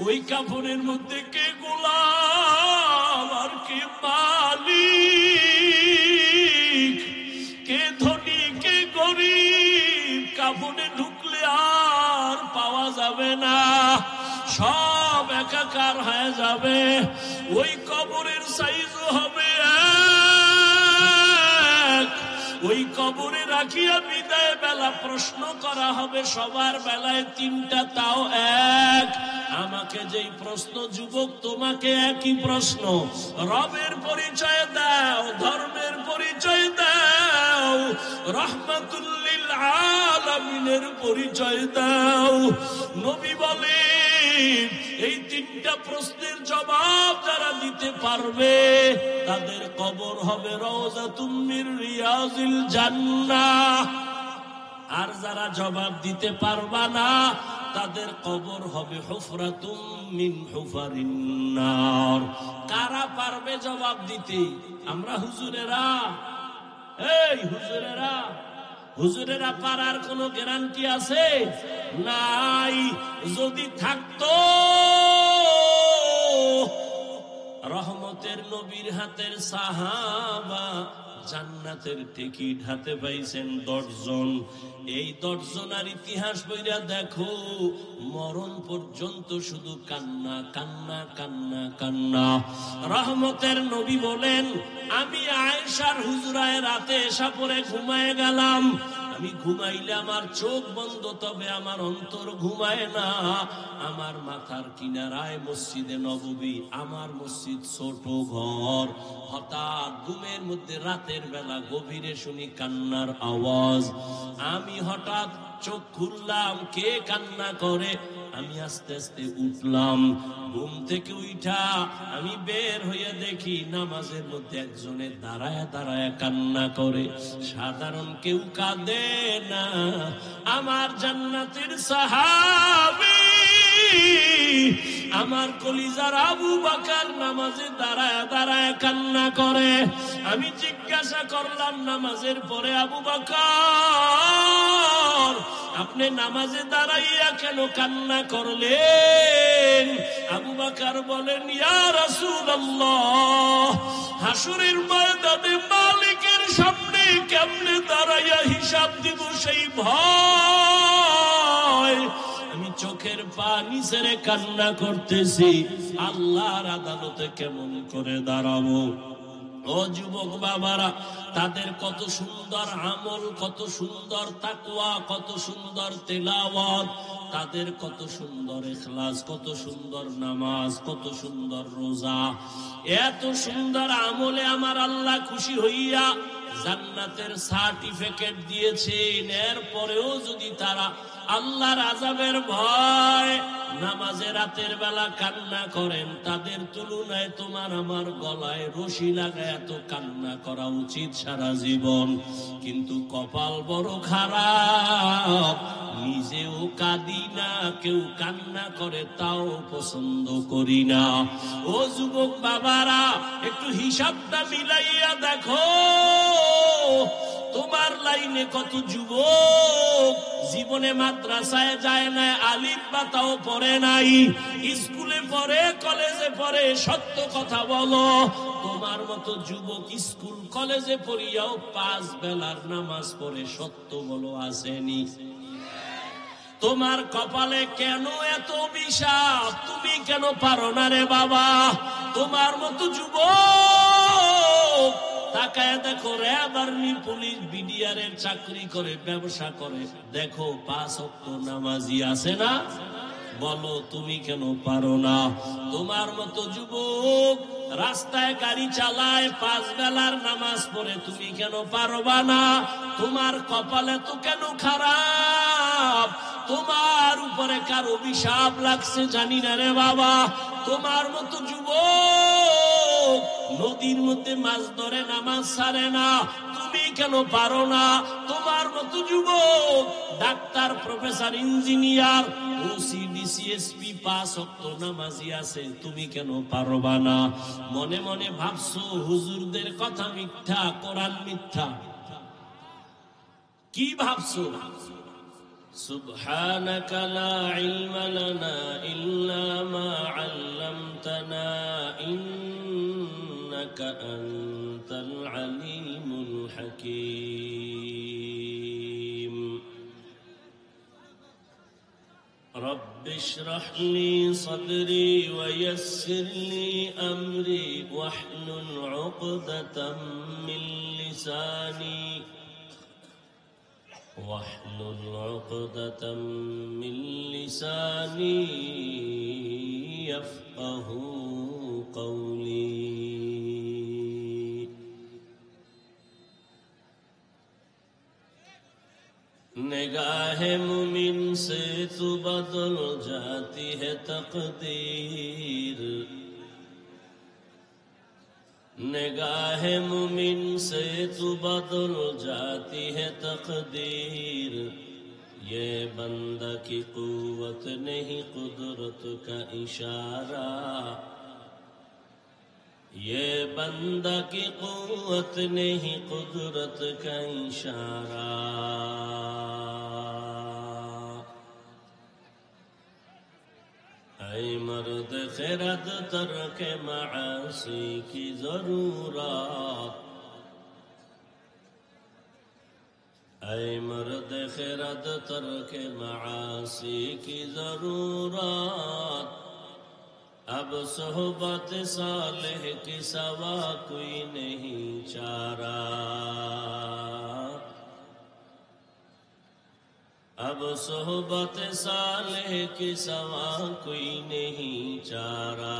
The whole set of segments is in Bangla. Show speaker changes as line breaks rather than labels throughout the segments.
ওই কাফনের মধ্যে কে গোলাম আর কে মালিক, কে ধনী কে গরিব, কাফনে ঢুকলে আর পাওয়া যাবে না, সব একাকার হয়ে যাবে। ওই কবরের সাইজও হবে এক। ওই কবরে রাখিয়া বিদায় বেলা প্রশ্ন করা হবে সবার বেলায় তিনটা, তাও এক। আমাকে যেই প্রশ্ন যুবক, তোমাকে একই প্রশ্ন। রবের পরিচয় দাও, ধর্মের পরিচয় দাও, রহমাতুল লিল আলামিনের পরিচয় দাও। নবী বলেন এই তিনটা প্রশ্নের জবাব যারা দিতে পারবে তাদের কবর হবে রওজাতুম মির রিয়াজিল জান্নাহ। আর যারা জবাব দিতে পারবা না তাদের কবর হবে হুফরাতুম মিন হুফারিন নার। কারা পারবে জবাব দিতে? আমরা হুজুরেরা। এই হুজুরেরা, হুজুরেরা পারার কোনো গ্যারান্টি আছে? নাই। যদি থাকতো রহমতের নবীর হাতের সাহাবা জান্নাতের টিকিট হাতে পাইছেন 10 জন। এই 10 জনের ইতিহাস বইরা দেখো, মরণ পর্যন্ত শুধু কান্না কান্না কান্না কান্না। রহমতের নবী বলেন, আমি আয়েশার হুজরায় রাতে এসা পরে ঘুমায় গেলাম। আমি ঘুমাইলে আমার চোখ বন্ধ, তবে আমার অন্তর ঘুমায় না। আমার মাথার কিনারায় মসজিদে নববী, আমার মসজিদ ছোট ঘর। হঠাৎ ঘুমের মধ্যে রাতের বেলা গভীরে শুনি কান্নার আওয়াজ। আমি হঠাৎ চোখ খুললাম, কে কান্না করে? আমি আস্তে আস্তে উঠলাম। ঘুম থেকে উঠা আমি বের হয়ে দেখি নামাজের মধ্যে একজনে দাঁড়ায় দাঁড়ায় কান্না করে। সাধারণ কেউ কাঁদে না, আমার জান্নাতের সাহাবী আমার কলিজার আবু বকর নামাজে দাঁড়ায় দাঁড়ায় কান্না করে। আমি জিজ্ঞাসা করলাম, নামাজের পরে আবু বকর আপনি নামাজে দাঁড়াইয়া কেন কান্না করলেন? আবু বকর বলেন, ইয়া রাসূলুল্লাহ, হাসরের ময়দানে মালিকের সামনে কেমনে দাঁড়াইয়া হিসাব দিব সেই ভয়। আমি চোখের পানি ছেড়ে কান্না করতেছি, আল্লাহর আদালতে কেমন করে দাঁড়াবো। ও যুবক বাবারা, তাদের কত সুন্দর আমল, কত সুন্দর তাকওয়া, কত সুন্দর তেলাওয়াত, তাদের কত সুন্দর ইখলাস, কত সুন্দর নামাজ, কত সুন্দর রোজা। এত সুন্দর আমলে আমার আল্লাহ খুশি হইয়া জান্নাতের সার্টিফিকেট দিয়েছেন। এরপরেও যদি তারা আল্লাহর আযাবের ভয় নামাজে রাতের বেলা কান্না করেন, তাদের তুলনায় তোমার আমার গলায় রশি লাগায় এত কান্না করা উচিত সারা জীবন। কিন্তু কপাল বড় খারাপ, নিজেও কাঁদি না, কেউ কান্না করে তাও পছন্দ করি না। ও যুবক বাবারা, একটু হিসাবটা মিলাইয়া দেখো, তোমার লাইনে কত যুবক জীবনে মাদ্রাসায় যায় না, আলিফ বা তাও পড়ে নাই, স্কুলে পড়ে, কলেজে পড়ে। সত্য কথা বলো, তোমার মতো যুবক স্কুল কলেজে পড়িয়াও 5 বেলার নামাজ পড়ে, সত্য বলো আসেনি? তোমার কপালে কেন এত অভিশাপ? তুমি কেন পারো না রে বাবা? তোমার মতো যুবক তাকায় দেখো, র্যাব, আর্মি, পুলিশ, বিডিআর এর চাকরি করে, ব্যবসা করে, দেখো 5 ওয়াক্ত নামাজি আছে না? বলো তুমি কেন পারো না? তোমার মতো যুবক রাস্তায় গাড়ি চালায়, 5 বেলার নামাজ পড়ে, তুমি কেন পারবা না? তোমার কপালে তো কেন খারাপ? তোমার উপরে কার অভিশাপ লাগছে জানি না রে বাবা। তোমার মতো যুবক নদীর মধ্যে মাছ ধরে, নামাজ ছাড়ে না, তুমি কেন পারো না? তোমার মতো যুবক doctor, professor, engineer, OC, DC, SP, 5 ওয়াক্ত নামাজি আছে, তুমি কেন পারবা না? মনে মনে ভাবছো হুজুরদের কথা মিথ্যা, কোরআন মিথ্যা। কি ভাবছো? সুবহানাকা লা ইলমা লানা ইল্লা মা إنك أنت العليم الحكيم رب اشرح لي صدري ويسر لي أمري واحلل عقدة من لساني يفقه قولي निगाह मुमिन से तो बदल जाती है तकदीर निगाह मुमिन से तो बदल जाती है तकदीर ये बंदा की कुव्वत नहीं कुदरत का इशारा ये बंदा की कुव्वत नहीं कुदरत का इशारा ऐ मर्द खिरद तर्क मासी की जरूरत ऐ मर्द खिरद तर्क मासी की जरूरत अब सोहबत सालेह की सवा कोई नहीं चारा अब सोहबत सालेह की सवा कोई नहीं चारा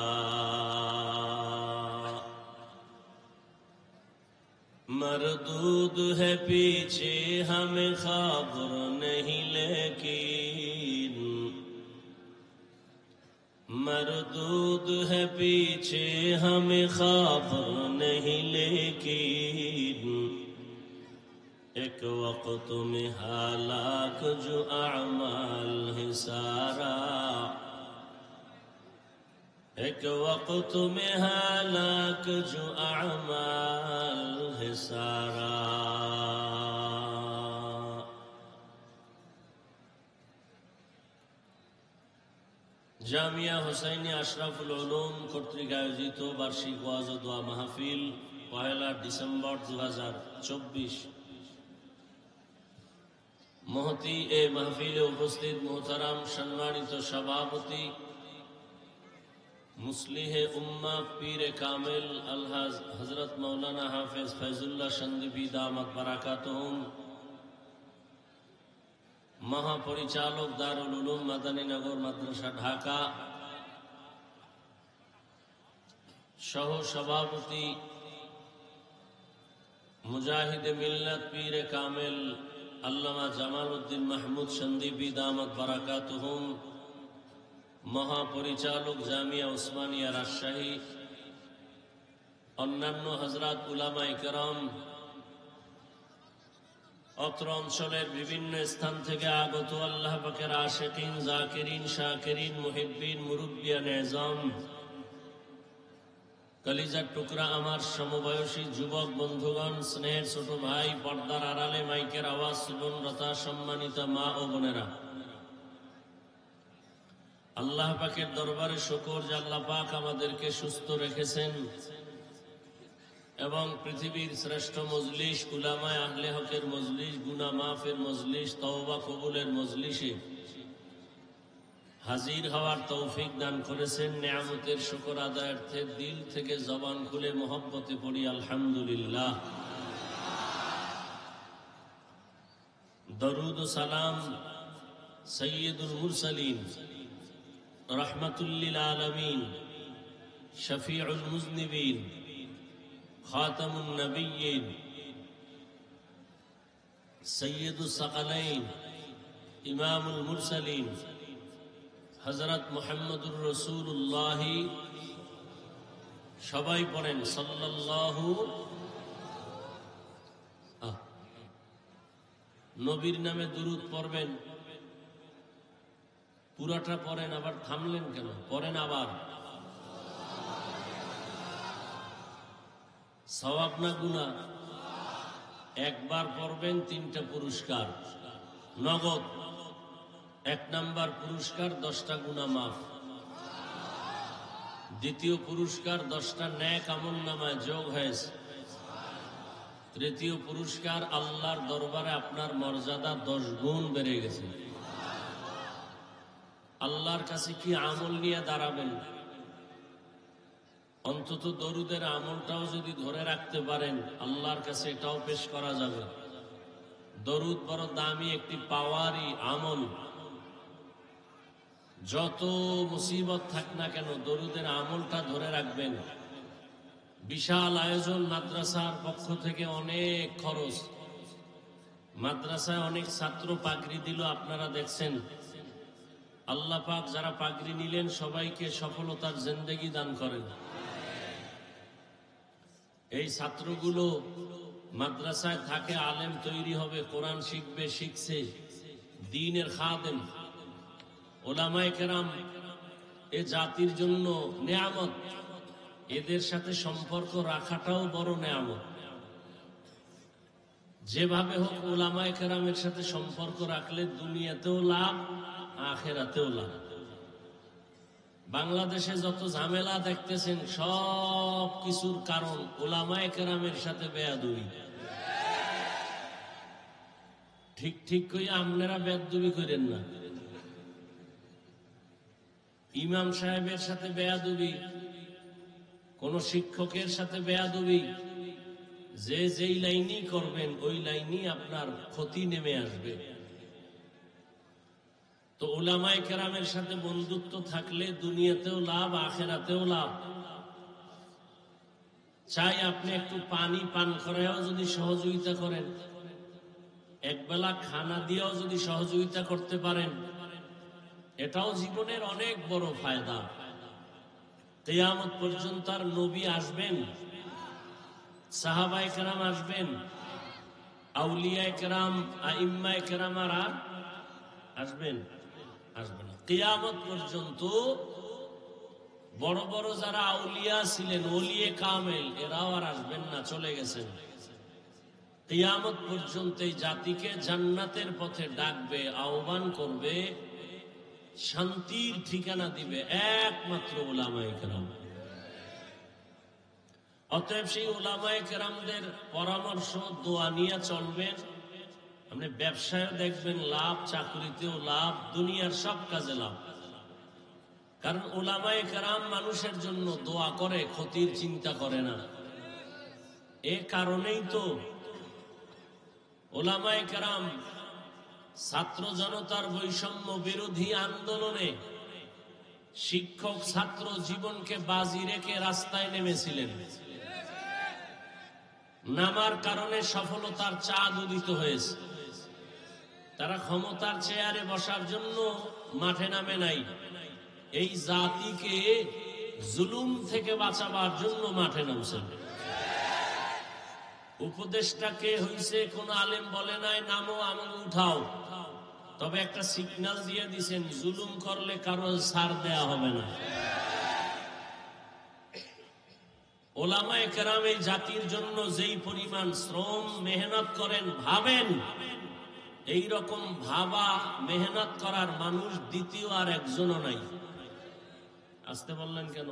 मरदूद है पीछे हमें खबर नहीं लेकिन मरदूद है पीछे हमें खबर नहीं लेकिन एक वक्त में हालाक जो अमाल है सारा एक वक्त में हालाक जो अमाल है सारा জামিয়া হুসাইনিয়া আশরাফুল উলুম কর্তৃক আয়োজিত বার্ষিক ওয়াজ ও দোয়া মাহফিল 1 ডিসেম্বর 2024 মহতি এ মাহফিলে উপস্থিত মোহতারাম সম্মানিত সভাপতি মুসলিহে উম্মাহ পীরে কামেল আলহাজ হযরত মাওলানা হাফেজ ফয়জুল্লাহ সন্দীপী দামাত বারাকাতুহুম মহাপরিচালক দারুল উলুম মাদানীনগর মাদ্রাসা ঢাকা সহ সভাপতি মুজাহিদ মিল্লাত পীরে কামেল আল্লামা জামাল উদ্দিন মাহমুদ সন্দীপী দামাত বারাকাতুহুম মহাপরিচালক জামিয়া উসমানিয়া রাজশাহী অন্যান্য হযরত উলামায়ে কেরাম অত্র অঞ্চলের বিভিন্ন স্থান থেকে আগত আল্লাহ পাকের আশিকিন জাকিরিন শাকিরিন মুহিব্বিন মুরব্বিয়ান এজাম কলিজার টুকরা আমার সমবয়সী যুবক বন্ধুগণ স্নেহের ছোট ভাই পর্দার আড়ালে মাইকের আওয়াজ শ্রবণরতা সম্মানিত মা ও বোনেরা আল্লাহ পাকের দরবারে শুকর যে আল্লাহ পাক আমাদেরকে সুস্থ রেখেছেন এবং পৃথিবীর শ্রেষ্ঠ মজলিস উলামায়ে আহলে হকের মজলিস গুনাহ মাফের মজলিস তওবা কবুলের মজলিসে হাজির হওয়ার তৌফিক দান করেছেন নিয়ামতের শুকর আদায়ার্থে দিল থেকে জবান খুলে মহব্বতে পড়ি আলহামদুলিল্লাহ দরুদ ও সালাম সৈয়দুল মুরসালিন রাহমাতুল লিল আলামিন শফিউল মুজনিবিন খাতামুন নবিয়্যিন সৈয়দুস সাকালাইন ইমামুল মুরসালিন হযরত মুহাম্মদুর রাসূলুল্লাহ সবাই পড়েন সাল্লাল্লাহু নবীর নামে দুরূদ পড়বেন পুরাটা পড়েন আবার থামলেন কেন পড়েন আবার সওয়াব না গুনাহ একবার পড়বেন 3টা পুরস্কার নগদ 1 নাম্বার পুরস্কার 10টা গুনাহ মাফ দ্বিতীয় পুরস্কার 10টা নেক আমলনামায় যোগ হয়েছে। তৃতীয় পুরস্কার আল্লাহর দরবারে আপনার মর্যাদা 10 গুণ বেড়ে গেছে। আল্লাহর কাছে কি আমল নিয়ে দাঁড়াবেন? অন্তত দরুদের আমলটাও যদি ধরে রাখতে পারেন, আল্লাহর কাছে এটাও পেশ করা যাবে। দরুদ বড় দামি একটি পাওয়ারই আমল। যত মুসিবত থাক না কেন দরুদের আমলটা ধরে রাখবেন। বিশাল আয়োজন, মাদ্রাসার পক্ষ থেকে অনেক খরচ, মাদ্রাসায় অনেক ছাত্র পাগড়ি দিল, আপনারা দেখছেন। আল্লাহ পাক যারা পাগড়ি নিলেন সবাইকে সফলতার জিন্দেগি দান করেন। এই ছাত্রগুলো মাদ্রাসায় থাকে, আলেম তৈরি হবে, কোরআন শিখবে, শিখছে, দ্বীনের খাদেম। ওলামায়ে কেরাম এ জাতির জন্য নেয়ামত। এদের সাথে সম্পর্ক রাখাটাও বড় নেয়ামত। যেভাবে হোক ওলামায়ে কেরামের সাথে সম্পর্ক রাখলে দুনিয়াতেও লাভ, আখিরাতেও লাভ। বাংলাদেশে যত ঝামেলা দেখতেছেন সব কিছুর কারণ ওলামায়ে কেরামের সাথে বেয়াদবি। ঠিক ঠিক কইয়া আপনারা বেয়াদবি করেন না। ইমাম সাহেবের সাথে বেয়াদবি, কোন শিক্ষকের সাথে বেয়াদবি, যে যেই লাইনই করবেন ওই লাইনই আপনার ক্ষতি নেমে আসবে। তো উলামায়ে কেরামের সাথে বন্ধুত্ব থাকলে দুনিয়াতেও লাভ, আখিরাতেও লাভ। চাই আপনি একটু পানি পান করাও যদি সহযোগিতা করেন, একবেলা খানা দিয়েও যদি সহযোগিতা করতে পারেন, এটাও জীবনের অনেক বড় ফায়দা। কিয়ামত পর্যন্ত আর নবী আসবেন, সাহাবায়ে কেরাম আসবেন, আউলিয়ায়ে কেরাম, আইম্মায়ে কেরাম আর আসবেন না। কিয়ামত পর্যন্ত বড় বড় যারা আউলিয়া ছিলেন, ওলিয়ে কামেল, এরাও আর আসবেন না, চলে গেছেন। কিয়ামত পর্যন্ত এই জাতিকে জান্নাতের পথে ডাকবে, আহ্বান করবে, শান্তির ঠিকানা দিবে একমাত্র উলামায়ে কেরাম। অতএব সেই উলামায়ে কেরামদের পরামর্শ, দোয়া নিয়ে চলবেন। আপনি ব্যবসায় দেখবেন লাভ, চাকরিতেও লাভ, দুনিয়ার সব কাজে লাভ। কারণ উলামায়ে কেরাম মানুষের জন্য দোয়া করে, ক্ষতির চিন্তা করে না। এ কারণেই তো উলামায়ে কেরাম ছাত্র জনতার বৈষম্য বিরোধী আন্দোলনে শিক্ষক ছাত্র জীবনকে বাজি রেখে রাস্তায় নেমেছিলেন। নামার কারণে সফলতার চাঁদ উদিত হয়েছে। তারা ক্ষমতার চেয়ারে বসার জন্য মাঠে নামে নাই, এই জাতিকে জুলুম থেকে বাঁচাবার জন্য মাঠে নামছেন। উপদেশটাকে হইছে কোন আলেম বলে নাই নামো আমাকে উঠাও, তবে একটা সিগন্যাল দিয়ে দিছেন, জুলুম করলে কারো ছাড় দেয়া হবে না। ওলামায়ে কেরাম এই জাতির জন্য যেই পরিমাণ শ্রম মেহনত করেন, ভাবেন এই রকম ভাবা মেহনত করার মানুষ দ্বিতীয় আর একজনও নাই। আসতে বললেন কেন?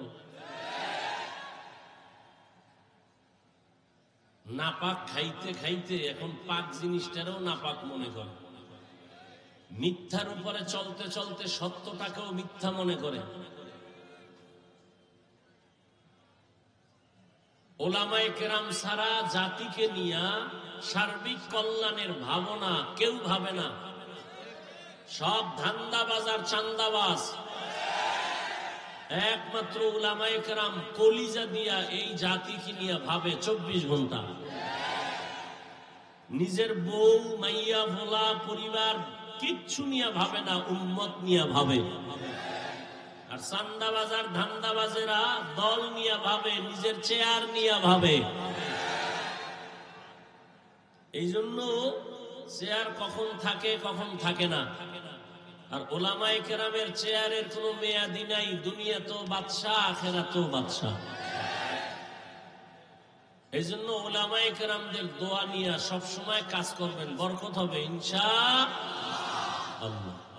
নাপাক খাইতে খাইতে এখন পাক জিনিসটারও নাপাক মনে করে। মিথ্যার উপরে চলতে চলতে সত্যটাকেও মিথ্যা মনে করে। ওলামায়ে কেরাম ছাড়া জাতিকে নিয়ে সার্বিক কল্যাণের ভাবনা কেউ ভাবে না। সব ধান্দাবাজ আর চান্দাবাজ। একমাত্র উলামায়ে কেরাম কলিজা দিয়া এই জাতিকে নিয়ে ভাবে 24 ঘন্টা। নিজের বউ, মাইয়া, ভোলা, পরিবার কিচ্ছু নিয়ে ভাবে না, উম্মত নিয়ে ভাবে। আর চান্দাবাজার ধান্দাবাজেরা দল নিয়ে ভাবে, নিজের চেয়ার নিয়ে ভাবে। এই জন্য চেয়ার কখন থাকে কখন থাকে না। আর ওলামায়ে কেরামের চেয়ারের কোনো মেয়াদি নাই। দুনিয়া তো বাদশা, আখিরাতেও বাদশা। এই জন্য ওলামায়ে কেরামদের দোয়া নিয়ে সবসময় কাজ করবেন, বরকত হবে ইনশাআল্লাহ।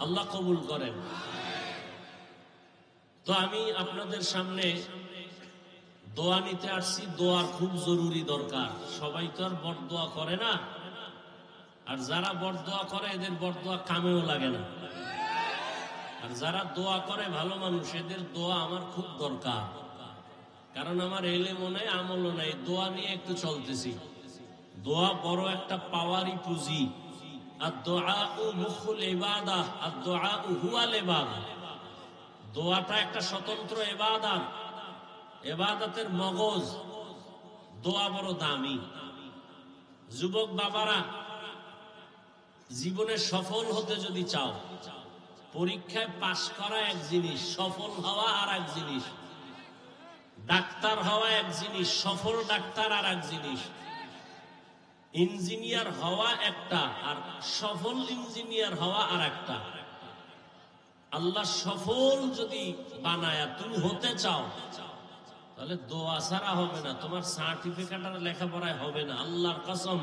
আল্লাহ কবুল করেন। তো আমি আপনাদের সামনে দোয়া নিতে আসছি। দোয়ার খুব জরুরি দরকার। সবাই তো আর বরদোয়া করে না, আর যারা বরদোয়া করে এদের বরদোয়া কামেও লাগে না। আর যারা দোয়া করে ভালো মানুষ, এদের দোয়া আমার খুব দরকার। কারণ আমার এলেমও নাই, আমলও নাই, দোয়া নিয়ে একটু চলতেছি। দোয়া বড় একটা পাওয়ারই পুঁজি। আর দোয়া ও মুখুল ইবাদাহ, আর দোয়া ও হুয়াল ইবাদাহ। দোয়াটা একটা স্বতন্ত্র ইবাদত, ইবাদতের মগজ। দোয়া বড় দামি। যুবক বাবারা, জীবনে সফল হতে যদি চাও, পরীক্ষায় পাশ করা এক জিনিস, সফল হওয়া আর এক জিনিস। ডাক্তার হওয়া এক জিনিস, সফল ডাক্তার আর এক জিনিস। ইঞ্জিনিয়ার হওয়া একটা, আর সফল ইঞ্জিনিয়ার হওয়া আর একটা। আল্লাহ সফল যদি বানায় তুমি হতে চাও, তাহলে দোয়া ছাড়া হবে না। তোমার সার্টিফিকেট আর লেখাপড়ায় হবে না। আল্লাহর কসম,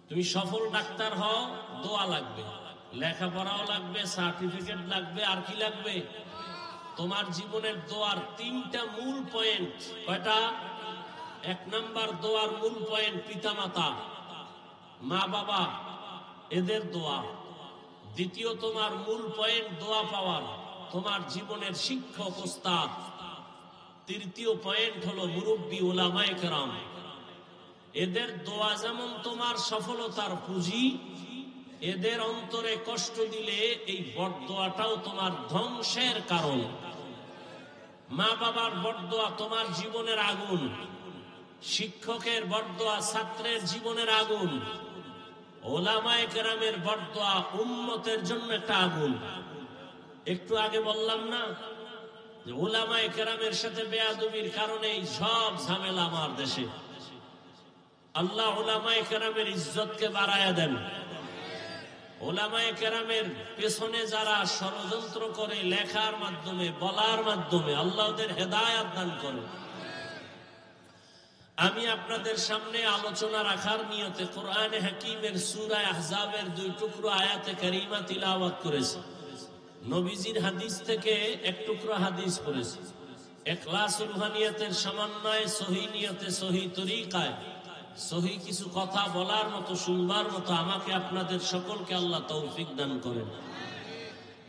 তুমি সফল ডাক্তার হও, দোয়া লাগবে, লেখাপড়াও লাগবে, সার্টিফিকেট লাগবে, আর কি লাগবে? তোমার জীবনের দোয়ার তিনটা মূল পয়েন্ট। কয়টা? এক নাম্বার দোয়ার মূল পয়েন্ট পিতামাতা, মা বাবা, এদের দোয়া। দ্বিতীয় তোমার মূল পয়েন্ট দোয়া পাওয়ার তোমার জীবনের শিক্ষক ওস্তাদ। তৃতীয় পয়েন্ট হলো মুরব্বী উলামায়ে কেরাম। এদের দোয়া যেমন তোমার সফলতার পুঁজি, এদের অন্তরে কষ্ট দিলে এই বরদোয়াটাও তোমার ধ্বংসের কারণ। মা বাবার বরদোয়া তোমার জীবনের আগুন, শিক্ষকের বরদোয়া ছাত্রের জীবনের আগুন, ওলামায়ে কেরামের বরদোয়া উম্মতের জন্য একটা আগুন। একটু আগে বললাম না যে ওলামায়ে কেরামের সাথে বেয়াদবির কারণে সব ঝামেলা আমার দেশে। আল্লাহ ওলামায়ে কেরামের ইজ্জতকে বাড়ায়া দেন। ওলামায়ে কেরামের পেছনে যারা ষড়যন্ত্র করে লেখার মাধ্যমে, বলার মাধ্যমে, আল্লাহ ওদের হেদায়েত দান করেন। আমি আপনাদের সামনে আলোচনা রাখার নিয়তে কোরআনে হাকিমের সূরা আহজাবের 2 টুকরো আয়াতে কারিমা তিলাওয়াত করেছি। নবীজির হাদিস থেকে এক টুকরো হাদিস পড়েছি। ইখলাসুল রুহানিয়াতের সমন্বয়ে সহিহ নিয়তে, সহিহ তরিকায়, সহিহ কিছু কথা বলার মতো, শুনবার মতো আমাকে আপনাদের সকলকে আল্লাহ তৌফিক দান করেন।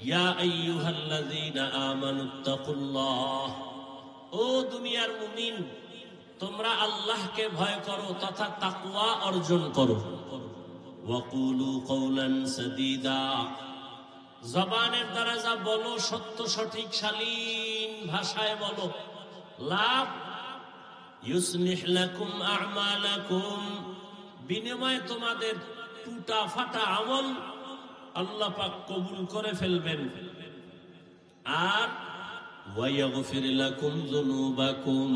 ইয়া আইয়ুহাল্লাযীনা আমানুত্তাকুল্লাহ, ও দুনিয়ার মুমিন, তোমরা আল্লাহকে ভয় করো তথা তাকওয়া অর্জন করো। ওয়াকুলু কওলান সাদীদা, জবানের দ্বারা যা বলো সত্য, সঠিক, শালীন ভাষায় বলো। লাভ ইউসলিহ লাকুম আ'মালাকুম, বিনিময়ে তোমাদের টুটা ফাটা আমল আল্লাহ পাক কবুল করে ফেলবেন। আর ওয়ায়াগফির লাকুম যুনুবাকুম,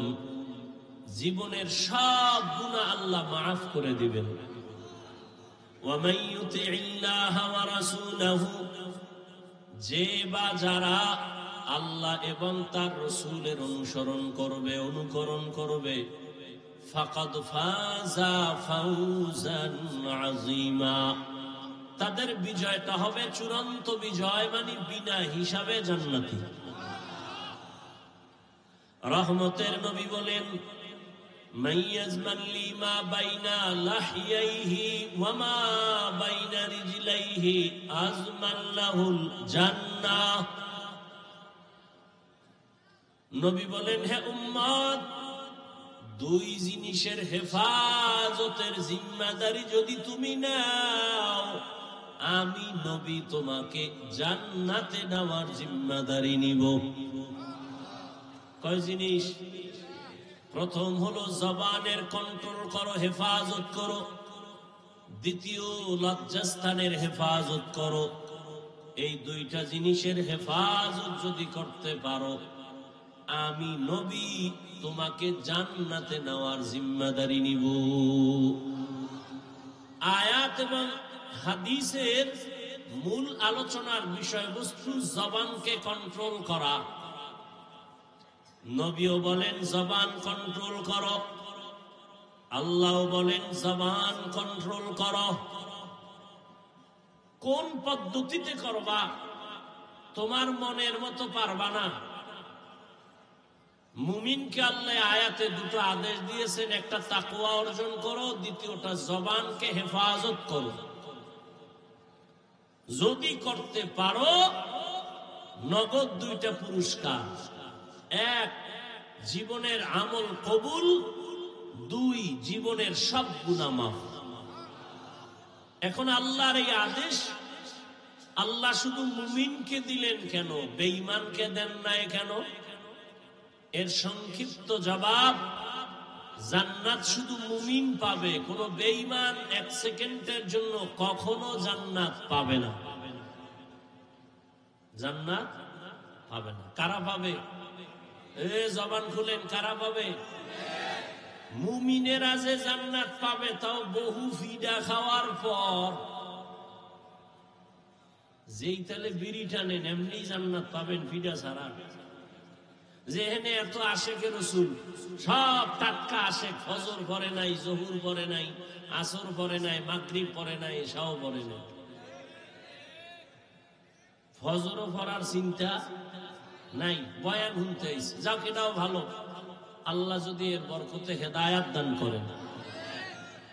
জীবনের সব গুনাহ আল্লাহ মাফ করে দিবেন। ওয়া মান ইউতিইল্লাহা ওয়া রাসূলাহু, যে বা যারা আল্লাহ এবং তার রাসূলের অনুকরণ করবে, ফাকাদ ফাজা ফাওজান আযীমা, তাদের বিজয়টা হবে চূড়ান্ত বিজয়, মানে বিনা হিসাবে জান্নাতি। রহমতের নবী বলেন, মাইয়াজমান লিমা বাইনা লাহিয়াইহি ওয়া মা বাইনা রিজলাইহি আজমাল্লাহুল জান্নাহ। নবী বলেন, হে উম্মত, 2 জিনিসের হেফাজতের জিম্মাদারি যদি তুমি নাও, আমি নবী তোমাকে জান্নাতে নেওয়ার জিম্মাদারি নিব। কয় জিনিস? প্রথম হলো জবানের কন্ট্রোল করো, হেফাজত করো। দ্বিতীয়, লজ্জাস্থানের হেফাজত করো। এই 2টা জিনিসের হেফাজত যদি করতে পারো, আমি নবী তোমাকে জান্নাতে নেওয়ার জিম্মাদারি নিব। আয়াত এবং হাদিসের মূল আলোচনার বিষয়বস্তু জবানকে কন্ট্রোল করা। নবীও বলেন জবান কন্ট্রোল করো, আল্লাহ বলেন জবান কন্ট্রোল করো। কোন পদ্ধতিতে করবা? তোমার মনের মতো পারবা না, মুমিনকে আল্লাহ আয়াতে দুটো আদেশ দিয়েছেন, একটা তাকওয়া অর্জন করো, দ্বিতীয়টা জবানকে হেফাজত করো। যদি করতে পারো নগদ দুইটা পুরস্কার, এক জীবনের আমল কবুল, দুই জীবনের সব গুনাহ মাফ। এখন আল্লাহর এই আদেশ আল্লাহ শুধু মুমিনকে দিলেন কেন, বেঈমানকে দেন নাই কেন? এর সংক্ষিপ্ত জবাব, জান্নাত শুধু মুমিন পাবে, কোন বেঈমান এক সেকেন্ডের জন্য কখনো জান্নাত পাবে না। জান্নাত পাবে না। কারা পাবে? জবান খুলেন, কারা পাবে? মুমিনেরা যে জান্নাত পাবে তাও বহু ফিডা খাওয়ার পর। যেই তালে বিড়ি টানেন এমনি জান্নাত পাবেন ফিডা ছাড়া। যেখানে এত আশেকে রসুল, সব টাটকা আশেক, ফজর পরে নাই, জহুর পরে নাই, আসর পরে নাই, মাগরিব পরে নাই, এশাও পরে নাই। ফজরও পড়ার চিন্তা নাই, বয়ান শুনতে হইছে, যাও এটাও ভালো। আল্লাহ যদি এর বরকতে হেদায়াত দান করেন,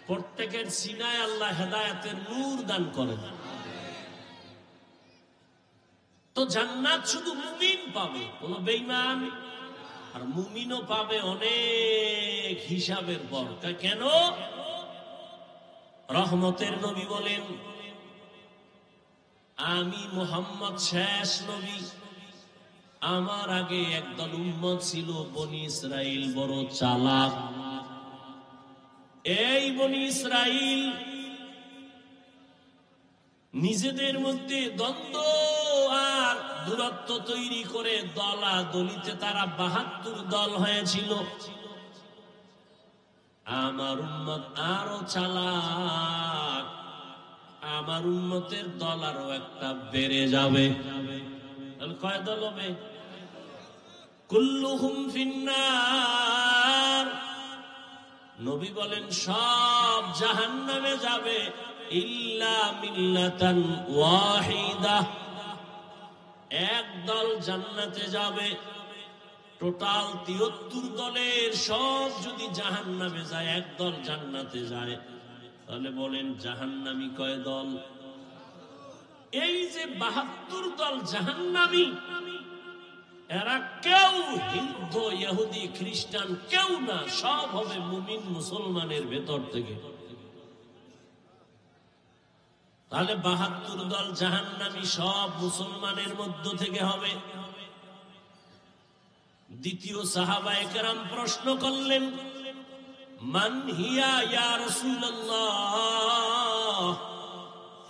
প্রত্যেকের সিনায় আল্লাহ হেদায়াতের নূর দান করেন। তো জান্নাত শুধু মুমিন পাবে, কোন বেঈমান আর মুমিনও পাবে অনেক হিসাবের পর। কেন? রহমতের নবী বলেন, আমি মুহাম্মদ শেষ নবী, আমার আগে একদল উম্মত ছিল বনি ইসরাইল, বড় চালাক। এই বনি ইসরাইল নিজেদের মধ্যে দ্বন্দ্ব আর দূরত্ব তৈরি করে দলাদলিতে তারা ৭২ দল হয়েছিল। আমার উম্মত আরো চালাক, আমার উম্মতের দল আরো একটা বেড়ে যাবে। কয় দল হবে? কুল্লুহুম ফিন্নার। নবী বলেন সব জাহান্নামে যাবে, ইল্লা মিল্লাতান ওয়াহিদা, এক দল জান্নাতে যাবে। টোটাল ৭৩ দলের সব যদি জাহান্নামে যায়, এক দল জান্নাতে যায়, তাহলে বলেন জাহান্নামী কয় দল? এই যে ৭২ দল জাহান্নামী, এরা কেউ হিন্দু, ইহুদি, খ্রিস্টান কেউ না, সব হবে মুমিন মুসলমানের ভেতর থেকে। তাহলে ৭২ দল জাহান্নামী সব মুসলমানের মধ্য থেকে হবে। দ্বিতীয় সাহাবায়ে কেরাম প্রশ্ন করলেন, মান হিয়া ইয়া রাসূলুল্লাহ,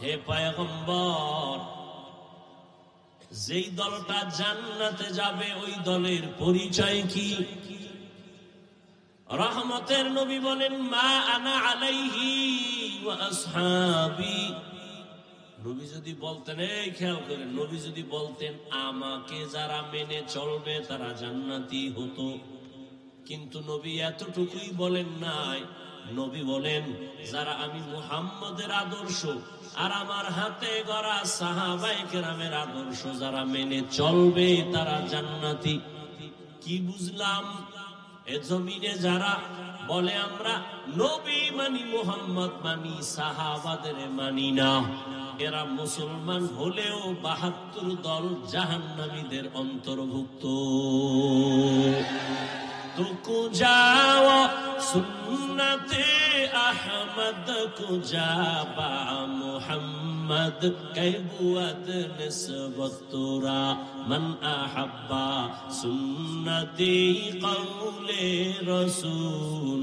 হে পয়গম্বর, যেই দলটা জান্নাতে যাবে ওই দলের পরিচয় কি? রহমতের নবী বলেন, মা আনা আলাইহি ওয়া আসহাবি। নবী যদি বলতেন, এই খেয়াল করেন, নবী যদি বলতেন আমাকে যারা মেনে চলবে তারা জান্নাতি হতো, কিন্তু নবী এতটুকুই বলেন নাই। নবী বলেন যারা আমি মুহাম্মদের আদর্শ আর আমার হাতে গড়া সাহাবায়ে কেরামের আদর্শ যারা মেনে চলবে তারা জান্নাতি। কি বুঝলাম? এ জমিনে যারা বলে আমরা নবী মানি, মুহাম্মদ মানি, সাহাবাদের মানি না, এরা মুসলমান হলেও ৭২ দল জাহান্নামীদের অন্তর্ভুক্ত। তুকু যাও সুন্নতে আহমদ কুজা বা মুহাম্মদ কৈবুয়াত নিসবত তোরা মান আহাব্বা সুন্নতি কওলে রসুল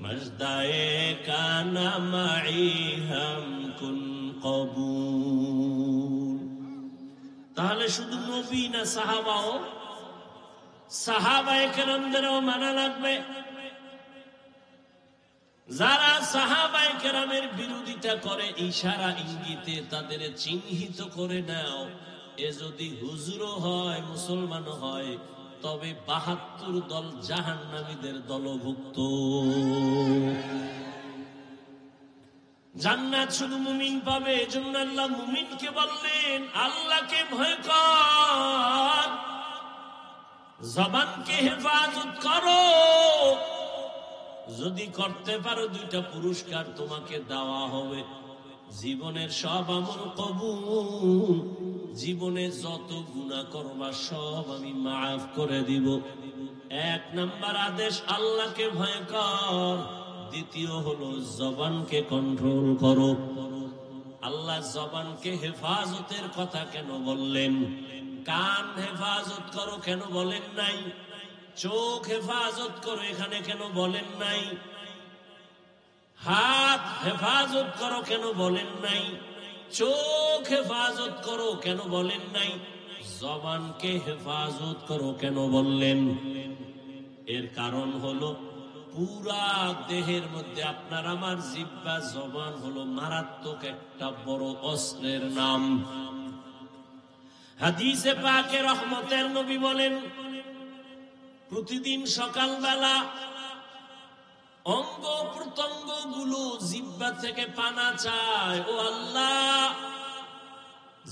মজদায়ে কানা মাই হাম কুন কবুল। তাহলে শুধু নবী না, সাহাবাও, সাহাবায়ে কেরামদেরও মানা লাগবে। যারা সাহাবায়ে কেরামের বিরোধিতা করে ইশারা ইঙ্গিতে তাদের চিহ্নিত করে নাও। এ যদি হুজুরও হয়, মুসলমানও হয়, তবে ৭২ দল জাহান্নামীদের দলভুক্ত। জান্নাত শুধু মুমিন পাবে, এজন্য আল্লাহ মুমিনকে বললেন আল্লাহকে ভয় কর। জবানকে হেফাজত করো, যদি করতে পারো 2টা পুরস্কার তোমাকে দেওয়া হবে। জীবনের সব আমল কবুল, জীবনে যত গুনাহ করবা সব আমি মাফ করে দিব। 1 নাম্বার আদেশ আল্লাহকে ভয় কর, দ্বিতীয় হলো জবানকে কন্ট্রোল করো। আল্লাহ জবানকে হেফাজতের কথা কেন বললেন? কান হেফাজত করো কেন বলেন নাই? চোখ হেফাজত করো এখানে কেন বলেন নাই? হাত হেফাজত করো কেন বলেন নাই? চোখ হেফাজত করো কেন বলেন নাই? জবানকে হেফাজত করো কেন বললেন? এর কারণ হলো পুরা দেহের মধ্যে আপনার আমার জিহ্বা জবান হলো মারাত্মক একটা বড় অস্ত্রের নাম। হাদিসে পাকে রহমতের নবী বলেন, প্রতিদিন সকালবেলা অঙ্গ প্রত্যঙ্গ গুলো জিহ্বা থেকে পানা চায়। ও আল্লাহ,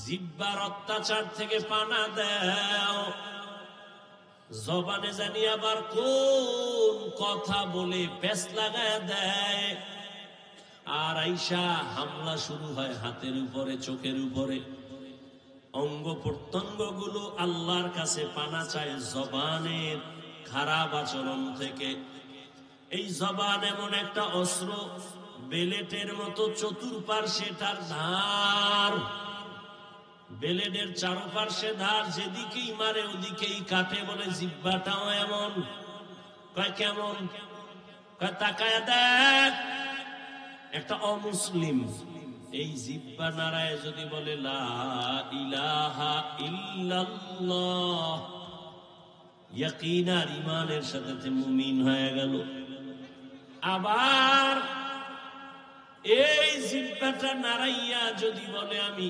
জিহ্বার অত্যাচার থেকে পানা দাও। জবানে জানি আবার কোন কথা বলে পেছ লাগায় দেয়, আর আইসা হামলা শুরু হয় হাতের উপরে, চোখের উপরে। অঙ্গ প্রত্যঙ্গ গুলো আল্লাহর কাছে পানা চায় জবানের খারাপ আচরণ থেকে। এই জবান এমন একটা অস্ত্র, বেলেটের মতো চতুর্পার্শ্বে তার ধার, বেলেটের চারপার্শ্বে ধার, যেদিকেই মারে ওদিকেই কাটে। বলে জিহ্বাটাও এমন। কয় কেমন? কয় তাকায় দেখ, একটা অমুসলিম এই জিহ্বা নাড়ায় যদি বলে লা ইলাহা ইল্লাল্লাহ, ইয়াকিন আর ঈমানের সাথে মুমিন হয়ে গেল। আবার এই জিহ্বাটা নাড়াইয়া যদি বলে আমি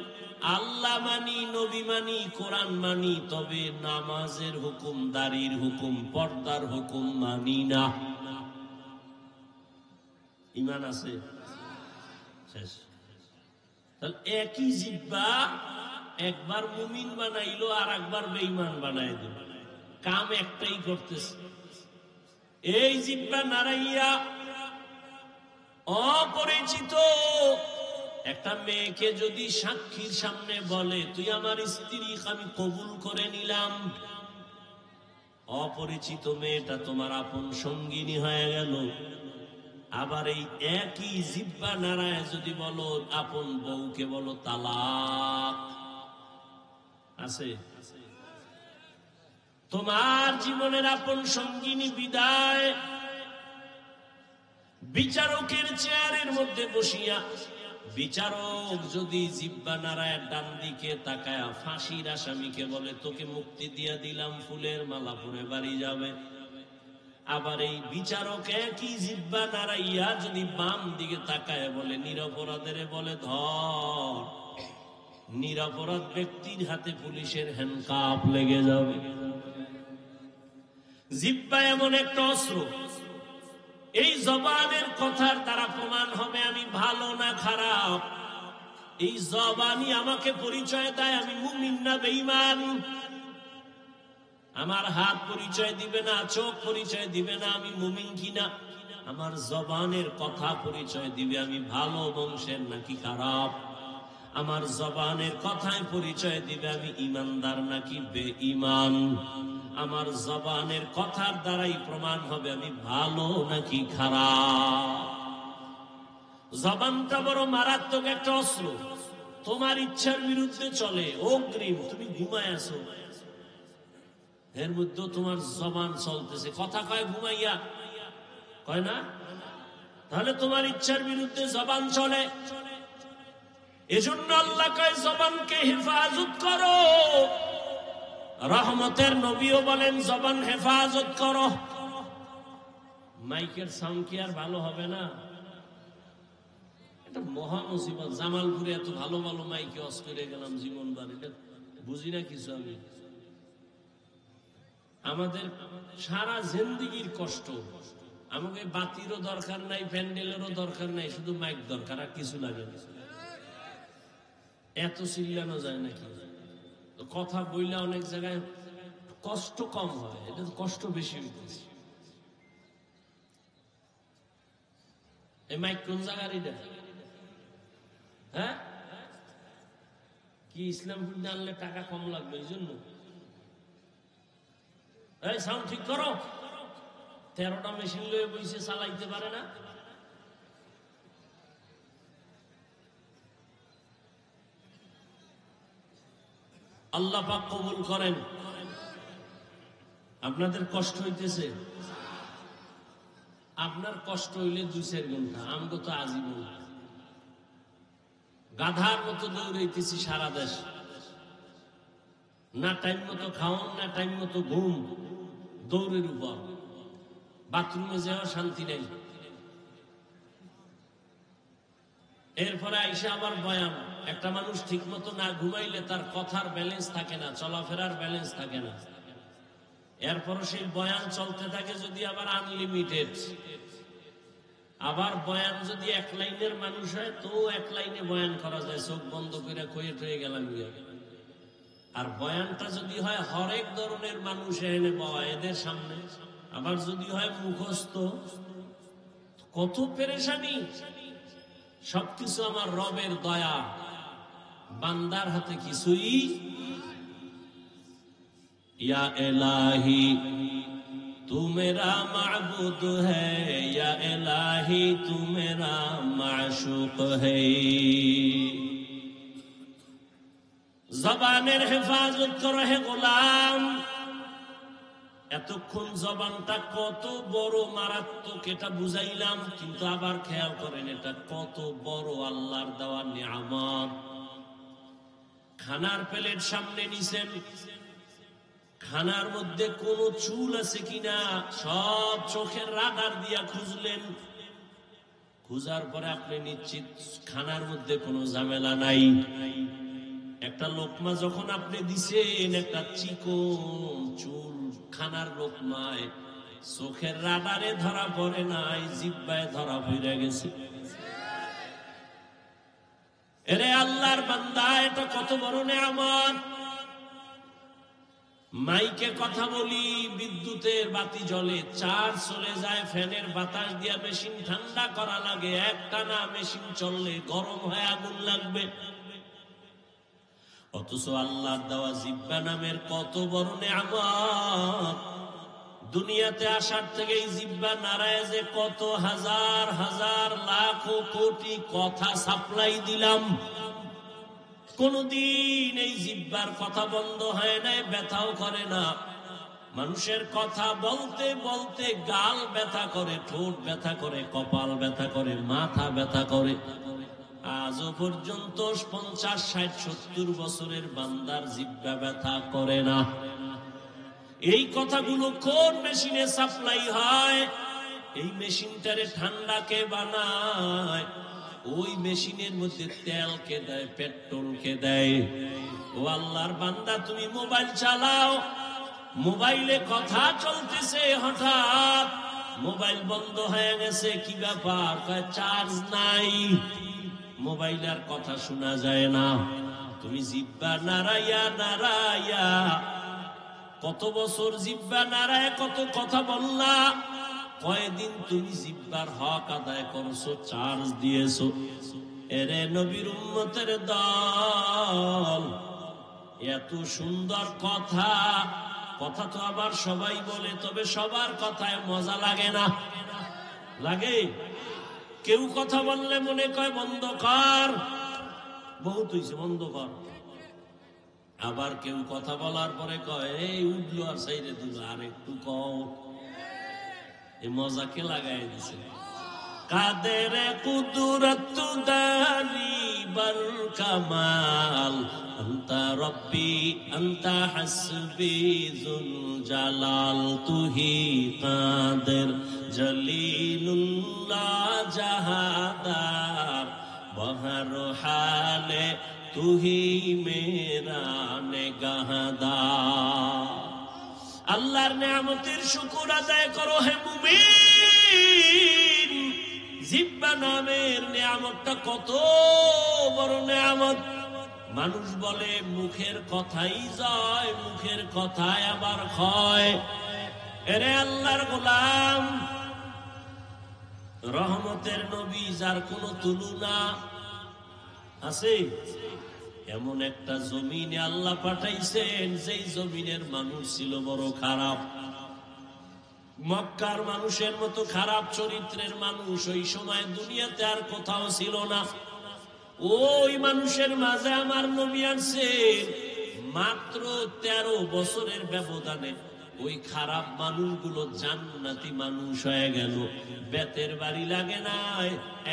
আল্লাহ মানি, নবী মানি, কোরআন মানি, তবে নামাজের হুকুম, দাড়ির হুকুম, পর্দার হুকুম মানি না, ঈমান আছে? শেষ। তাহলে একই জিহ্বা একবার মুমিন বানাইলো আর একবার বেঈমান বানাই দিল, কাম একটাই করতেছে। এই জিহ্বা নাড়াইয়া অপরিচিত একটা মেয়েকে যদি সাক্ষীর সামনে বলে তুই আমার স্ত্রী, আমি কবুল করে নিলাম, অপরিচিত মেয়েটা তোমার আপন সঙ্গিনী হয়ে গেল। আবার এই একই জিহ্বা নাড়ায় যদি বলো আপন বউকে বলো তালাক, আছে? তোমার জীবনের আপন সঙ্গিনী বিদায়। বিচারকের চেয়ারের মধ্যে বসিয়া বিচারক যদি জিহ্বা নাড়ায় ডান দিকে তাকায়া ফাঁসির আসামিকে বলে তোকে মুক্তি দিয়া দিলাম, ফুলের মালা পরে বাড়ি যাবে। আবার এই বিচারক একই জিহ্বা নাড়াইয়া যদি বাম দিকে তাকায় বলে নিরপরাধের বলে ধর, নিরপরাধ ব্যক্তির হাতে পুলিশের হ্যান্ডকাপ লেগে যাবে। জিহ্বা এমন একটা অস্ত্র, এই জবানের কথার দ্বারা প্রমাণ হবে আমি ভালো না খারাপ। এই জবানই আমাকে পরিচয় দেয় আমি মুমিন না বেঈমান। আমার হাত পরিচয় দিবে না, চোখ পরিচয় দিবে না আমি মুমিন কিনা। আমার জবানের কথা পরিচয় দিবে আমি ভালো বংশের নাকি খারাপ। আমার জবানের কথায় পরিচয় দিবে আমি ইমানদার নাকি বেঈমান। আমার জবানের কথার দ্বারাই প্রমাণ হবে আমি ভালো নাকি খারাপ। জবানটা বড় মারাত্মক একটা অস্ত্র, তোমার ইচ্ছার বিরুদ্ধে চলে। অগ্রিম তুমি ঘুমায় আছো, এর মধ্যে তোমার জবান চলতেছে, কথা কয় ঘুমাইয়া, কয় না? তাহলে তোমার ইচ্ছার বিরুদ্ধে জবান চলে। এজন্য আল্লাহ কয় জবানকে হেফাজত করো। রহমতের নবীও বলেন জবান হেফাজত করো। মাইকের সাউন্ড কি আর ভালো হবে না? এটা মহা মুসিবত। জামালপুরে এত ভালো ভালো মাইকে অস করে গেলাম জীবনবার, এটা বুঝি না কিছু আমি। আমাদের সারা জিন্দেগির কষ্ট। আমাকে বাতিরও দরকার নাই, প্যান্ডেলেরও দরকার নাই, শুধু মাইক দরকার, আর কিছু লাগে না। এত চিল্লানো যায় নাকি? কথা বইলে অনেক জায়গায় কষ্ট কম হয়, এটা কষ্ট বেশি হইতেছে। এই মাইক কোন জায়গার এটা? হ্যাঁ, কি ইসলামপুর আনলে টাকা কম লাগবে এই জন্য? এই সাউন্ড ঠিক করো। 13টা মেশিন লয়ে বইছে, চালাইতে পারে না। আল্লাহ পাক কবুল করেন। আপনাদের কষ্ট হইতেছে? আপনার কষ্ট হইলে 2-4 ঘন্টা, আমগো তো আজীবন। গাধার মতো দৌড়াইতেছি সারা দেশ, না টাইম মতো খাওয়ান, না টাইম মতো ঘুম, দৌড়ের উপর। বাথরুমে যাওয়া শান্তি নেই। এরপরে আইসা আবার বয়ান। একটা মানুষ ঠিক মতো না ঘুমাইলে তার কথার ব্যালেন্স থাকে না, চলাফেরার ব্যালেন্স থাকে না। এরপর সেই বয়ান চলতে থাকে যদি আবার আনলিমিটেড। আবার বয়ান যদি 1 লাইনের মানুষ হয় তো 1 লাইনে বয়ান করা যায়, চোখ বন্ধ করে কয়ে টয়ে গেলাম গিয়ে। আর বয়ানটা যদি হয় হরেক ধরনের মানুষ এনে বাবা এদের সামনে, আবার যদি হয় মুখস্থ, কত পেরেশানি। সবকিছু আমার রবের দয়া, বান্দার হাতে কিছুই। ইয়া ইলাহি तू मेरा माबूद है, या इलाही तू मेरा माशूक है। জবানের হেফাজত করো হে গোলাম। এতক্ষণ জবানটা কত বড় মারাত্মক এটা বুঝাইলাম, কিন্তু আবার খেয়াল করেন এটা কত বড় আল্লাহর দেওয়া নিয়ামত। খানার প্লেট সামনে নিছেন, খানার মধ্যে কোন চুল আছে কিনা সব চোখের রাডার দিয়া খুঁজলেন। খুঁজার পরে আপনি নিশ্চিত খানার মধ্যে কোনো ঝামেলা নাই। একটা লোকমা যখন আপনি দিছেন, একটা চিকন চুল খানার লোকমায় চোখের রাডারে ধরা পড়ে নাই, জিহ্বায় ধরা পড়ে গেছে। এরে আল্লাহর বান্দা, এটা কত বড় নিয়ামত। মাইকে কথা বলি, বিদ্যুতের বাতি জ্বলে, চার্জ চলে যায়, ফ্যানের বাতাস দিয়া মেশিন ঠান্ডা করা লাগে। একটানা মেশিন চললে গরম হয়ে আগুন লাগবে। অথচ আল্লাহর দেওয়া জিহ্বা নামের কত বড় নিয়ামত। দুনিয়াতে আসার থেকে এই জিহ্বা নারায় যে কত হাজার হাজার লাখ কোটি কথা সাপ্লাই দিলাম, কোনদিন এই জিহ্বার কথা বন্ধ হয় নাই, ব্যথাও করে না। মানুষের কথা বলতে বলতে গাল ব্যথা করে, ঠোঁট ব্যথা করে, কপাল ব্যথা করে, মাথা ব্যথা করে। আজও পর্যন্ত 50, 60, 70 বছরের বান্দার জিহ্বা ব্যথা করে না। এই কথাগুলো কোন মেশিনে সাপ্লাই হয়? এই মেশিনটারে ঠান্ডা কে বানায়? ওই মেশিনের মধ্যে তেল কে দেয়, পেট্রোল কে দেয়? ও আল্লাহর বান্দা, তুমি মোবাইল চালাও, মোবাইলে কথা চলতেছে, হঠাৎ মোবাইল বন্ধ হয়ে গেছে। কি ব্যাপার? চার্জ নাই, মোবাইল আর কথা শোনা যায় না। তুমি জিহ্বা নাড়াইয়া নাড়াইয়া কত বছর জিহ্বা নাড়ায় কত কথা বললা, কয়দিন তুমি জিহ্বার হক আদায় করছো, চার্জ দিয়েছো। এরে নবীর উম্মতের দল, এত সুন্দর কথা, কথা তো আবার সবাই বলে, তবে সবার কথায় মজা লাগে না। লাগে? কেউ কথা বললে মনে কয় বন্ধ কর, বহুত হইছে বন্ধ কর। আবার কেউ কথা বলার পরে কয় এই উঠলো আর সাইরে দিল, আর একটু কও। এই মজাকে লাগাই দিছে। কাদের কুদরত দানি বল কামাল, আনতা রব্বি আনতা হাসবি যুল জালাল, তুহি কাদের জলিলুল্লাহ জাহাদার, বহর হালে তুহি মেরা নেগাহদার। আল্লাহর নিয়ামতের শুকর আদায় করো হে মুমিন। জিহ্বা নামের নিয়ামতটা কত বড় নিয়ামত। মানুষ বলে মুখের কথাই জয়, মুখের কথায় আবার ক্ষয়। এরে আল্লাহর গোলাম, রহমতের নবী যার কোনো তুলনা আছে, এমন একটা জমিনে আল্লাহ পাঠাইছেন যেই জমিনের মানুষ ছিল বড় খারাপ। মক্কার মানুষের মতো খারাপ চরিত্রের মানুষ ওই সময় দুনিয়াতে আর কোথাও ছিল না। ওই মানুষের মাঝে আমার নবী আসছেন, মাত্র 13 বছরের ব্যবধানে ওই খারাপ মানুষগুলো জান্নাতি মানুষ হয়ে গেল। বেতের বাড়ি লাগে নাই,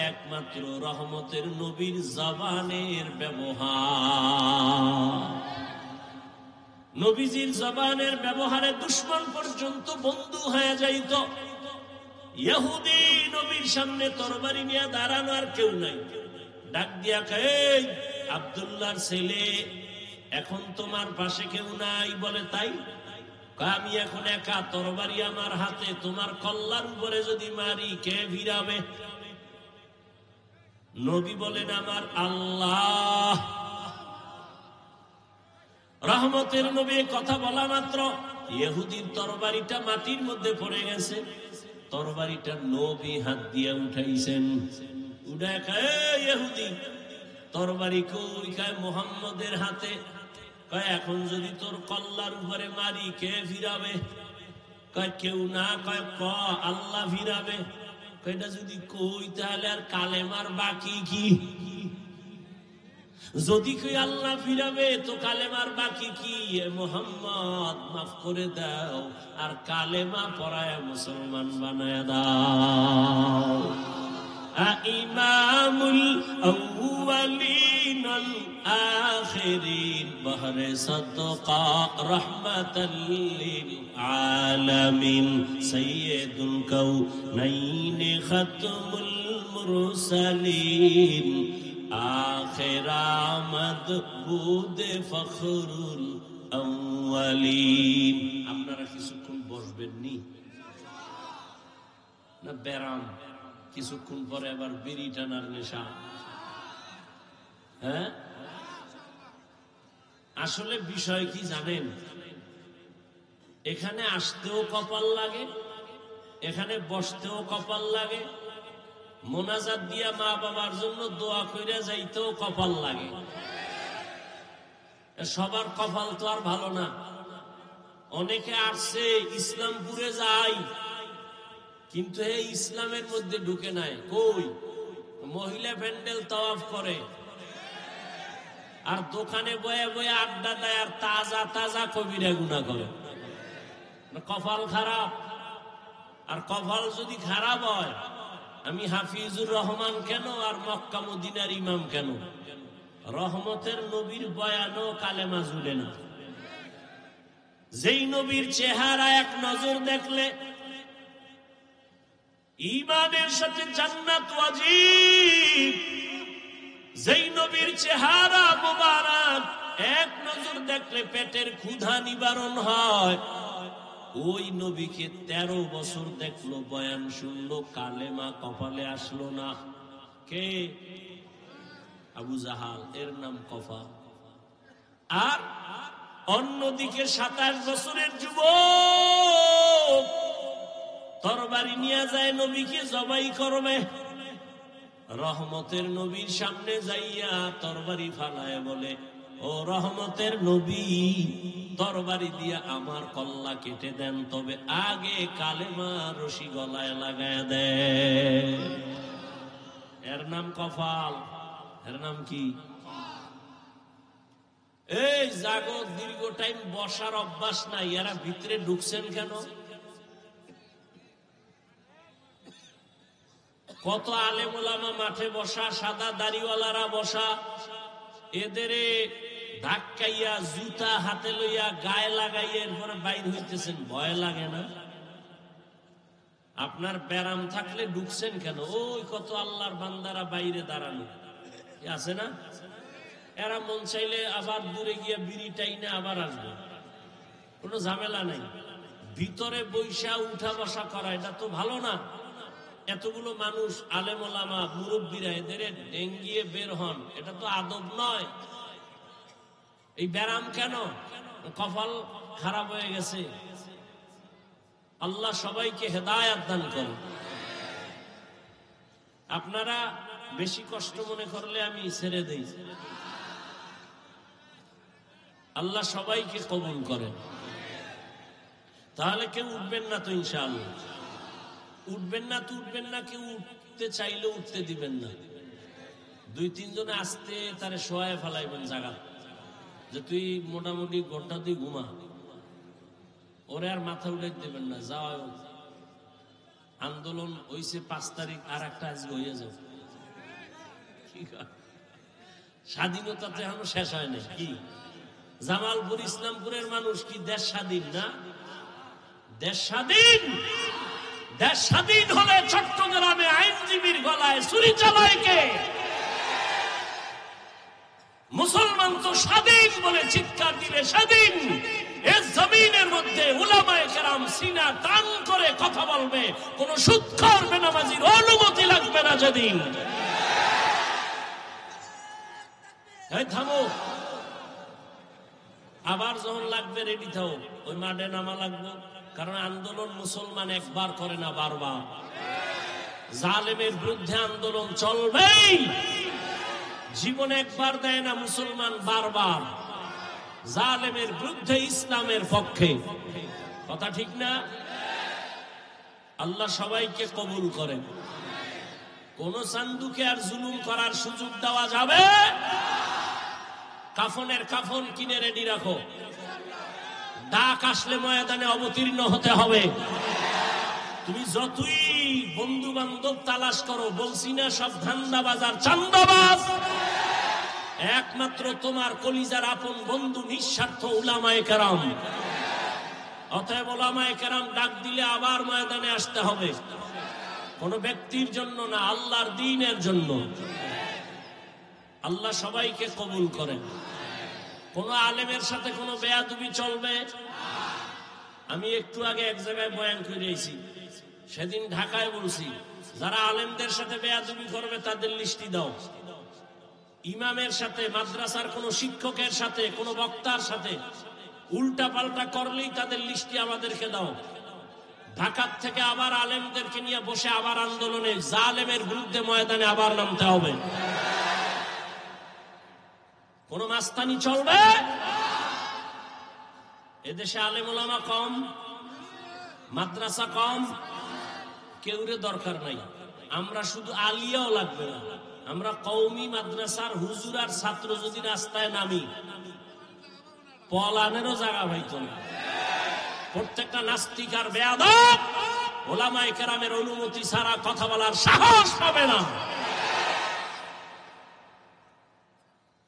একমাত্র রহমতের নবীর জবানের ব্যবহার। নবীজির জবানের ব্যবহারে দুশমন পর্যন্ত বন্ধু হয়ে যাইত। ইহুদি নবীর সামনে তরবারি নিয়ে দাঁড়ানো আর কেউ নাই, ডাক দিয়া কয়, এই আব্দুল্লাহর ছেলে, এখন তোমার পাশে কেউ নাই? বলে তাই? আমি এখন একা, তরবারি আমার হাতে, তোমার কল্লার উপরে যদি মারি কে ভিড়াবে? নবী বলেন, আমার আল্লাহ। রহমতের নবী কথা বলা মাত্র ইহুদির তরবারিটা মাটির মধ্যে পড়ে গেছে। তরবারিটা নবী হাত দিয়ে উঠাইছেন। উঠে কয়, ইহুদি তরবারি কই? কয় মুহাম্মদের হাতে। কয় এখন যদি তোর কল্লার উপরে মারি কে ফিরাবে? কয় কেউ না। কয় ক আল্লাহ ফিরাবে। কয়টা যদি কই তাহলে আর কালেমার বাকি কি? যদি কই আল্লাহ ফিরাবে তো কালেমার বাকি কি? মুহাম্মদ মাফ করে দাও, আর কালেমা পড়ায় মুসলমান বানায় দাও। ইমামুল আউয়ালিন আল আখিরিন বহরে সাদকা রাহমাতাল লিল আলামিন সাইয়্যিদুল কাউনাইন খাতমুল মুরসালিন আখির আমদ বুদে ফখরুল আউয়ালিন। আপনারা কিছুক্ষণ বসবেন নি না? ব্যারাম কিছুক্ষণ পরে আবার বিড়ি টানার নেশা। হ্যাঁ, আসলে বিষয় কি জানেন? এখানে আসতেও কপাল লাগে, এখানে বসতেও কপাল লাগে, মোনাজাত দিয়া মা বাবার জন্য দোয়া কইরা যাইতেও কপাল লাগে। সবার কপাল তো আর ভালো না। অনেকে আসছে ইসলামপুরে যায়, কিন্তু এই ইসলামের মধ্যে ঢুকে নাই। কই? মহিলা প্যান্ডেল তাওয়াফ করে, আর দোকানে বয়ে বয়ে আড্ডা দেয়, আর তাজা তাজা কবিরা গুনাহ করে। কপাল খারাপ। আর কপাল যদি খারাপ হয়, আমি হাফিজুর রহমান কেন আর মক্কা মদিনার ইমাম কেন? রহমতের নবীর বয়ানও কালেমা ঝুলে না। যেই নবীর চেহারা এক নজর দেখলে ঈমানের সাথে জান্নাত ওয়াজিব, যেই নবীর চেহারা মুবারক এক নজর দেখলে পেটের ক্ষুধা নিবারণ হয়, ওই নবীকে 13 বছর দেখলো, বয়ান শুনলো, কালেমা কপালে আসলো না। কে? আবু জাহাল, এর নাম কফা। আর অন্যদিকে 27 বছরের যুবক তরবারি নিয়ে যায় নবীকে জবাই করবে। রহমতের নবীর সামনে যাইয়া তরবারি ফালায় বলে, ও রহমতের নবী, তরবারি দিয়া আমার কল্লা কেটে দেন, তবে আগে কালেমা রশি গলায় লাগায় দেন। এর নাম কফাল। এর নাম কি? এই জাগো, দীর্ঘ টাইম বসার অভ্যাস নাই, এরা ভিতরে ঢুকছেন কেন? কত আলেম ওলামা মাঠে বসা, সাদা দাড়িওয়ালারা বসা, এদের ধাক্কাইয়া জুতা হাতে লইয়া গায়ে লাগাইয়া এরপরে বাইর হইতেছেন, ভয় লাগে না? আপনার ব্যারাম থাকলে ঢুকছেন কেন? ওই কত আল্লাহর বান্দারা বাইরে দাঁড়ানো আছে না? এরা মন চাইলে আবার দূরে গিয়া বিড়ি টাইনে আবার আসবে, কোনো ঝামেলা নাই। ভিতরে বৈশা উঠা বসা করা এটা তো ভালো না। এতগুলো মানুষ, আলেম ওলামা, মুরব্বীরা, এদের ডেঙ্গিয়ে বের হন, এটা তো আদব নয়। এই ব্যারাম কেন? কপাল খারাপ হয়ে গেছে। আল্লাহ সবাইকে হেদায়েত দান করুন। আপনারা বেশি কষ্ট মনে করলে আমি ছেড়ে দেই। আল্লাহ সবাইকে কবুল করেন। তাহলে কেউ উঠবেন না তো ইনশাআল্লাহ? উঠবেন না তো উঠবেন না, কেউ উঠতে চাইলে উঠতে দিবেন না। 2-3 জনে আসতে তারে শোয়ায় ফেলাইবেন জায়গা, যে তুই মোটামুটি ঘন্টা তুই ঘুমা, ওরে আর মাথা উঠে দেবেন না। যাও, আন্দোলন হইছে 5 তারিখ, আর একটা আজকে হইয়া যাও। স্বাধীনতা তো এখনো শেষ হয় নাই। কি জামালপুর ইসলামপুরের মানুষ কি দেশ স্বাধীন না? দেশ স্বাধীন। দেশ স্বাধীন হলে চট্টগ্রামে আইনজীবীর গলায় ছুরি চালায় কে? মুসলমান তো স্বাধীন বলে চিৎকার দিলে স্বাধীন। এই জমিনের মধ্যে উলামায়ে কেরাম সিনা টান করে কথা বলবে, কোন সুদখোর বেনামাজির অনুমতি লাগবে না যেদিন। এই থামো, আবার যখন লাগবে রেডি থাও, ওই মাঠে নামা লাগবে। কারণ আন্দোলন মুসলমান একবার করে না, বারবার। জালেমের বিরুদ্ধে আন্দোলন চলবেই। জীবনে একবার দেয় না মুসলমান, বারবার। জালেমের বিরুদ্ধে, ইসলামের পক্ষে। কথা ঠিক না? আল্লাহ সবাইকে কবুল করেন। কোন চান্দুকে আর জুলুম করার সুযোগ দেওয়া যাবে? কাফনের কাফন কিনে রেডি রাখো। ডাক আসলে ময়দানে অবতীর্ণ হতে হবে। তুমি যতই বন্ধু বান্ধব তালাশ করো, বলছি না সব ধান্দাবাজ আর চান্দাবাজ। একমাত্র তোমার কলিজার আপন বন্ধু নিঃস্বার্থ উলামায়ে কেরাম। অতএব উলামায়ে কেরাম ডাক দিলে আবার ময়দানে আসতে হবে। কোন ব্যক্তির জন্য না, আল্লাহর দ্বীনের জন্য। আল্লাহ সবাইকে কবুল করেন। কোন আলেমের সাথে কোন বেয়াদবি চলবে? আমি একটু আগে এক জায়গায় বয়ান করেছি, সেদিন ঢাকায় বলছি, যারা আলেমদের সাথে বেয়াদবি করবে তাদের লিস্টি দাও। ইমামের সাথে, মাদ্রাসার কোন শিক্ষকের সাথে, কোন বক্তার সাথে উল্টা পাল্টা করলেই তাদের লিস্টি আমাদেরকে দাও। ঢাকার থেকে আবার আলেমদেরকে নিয়ে বসে আবার আন্দোলনে, জালেমের বিরুদ্ধে ময়দানে আবার নামতে হবে। কোন মাস্তানি চলবে? এদেশে আলেম ওলামা কম, মাদ্রাসা কম, কেউরে দরকার নাই। আমরা শুধু আলিয়াও লাগবে না, আমরা কওমি মাদ্রাসার হুজুর আর ছাত্র যদি রাস্তায় নামি, পলানেরও জায়গা হইতো না। প্রত্যেকটা নাস্তিক আর বেয়াদব ওলামায়ে কেরামের অনুমতি ছাড়া কথা বলার সাহস পাবে না।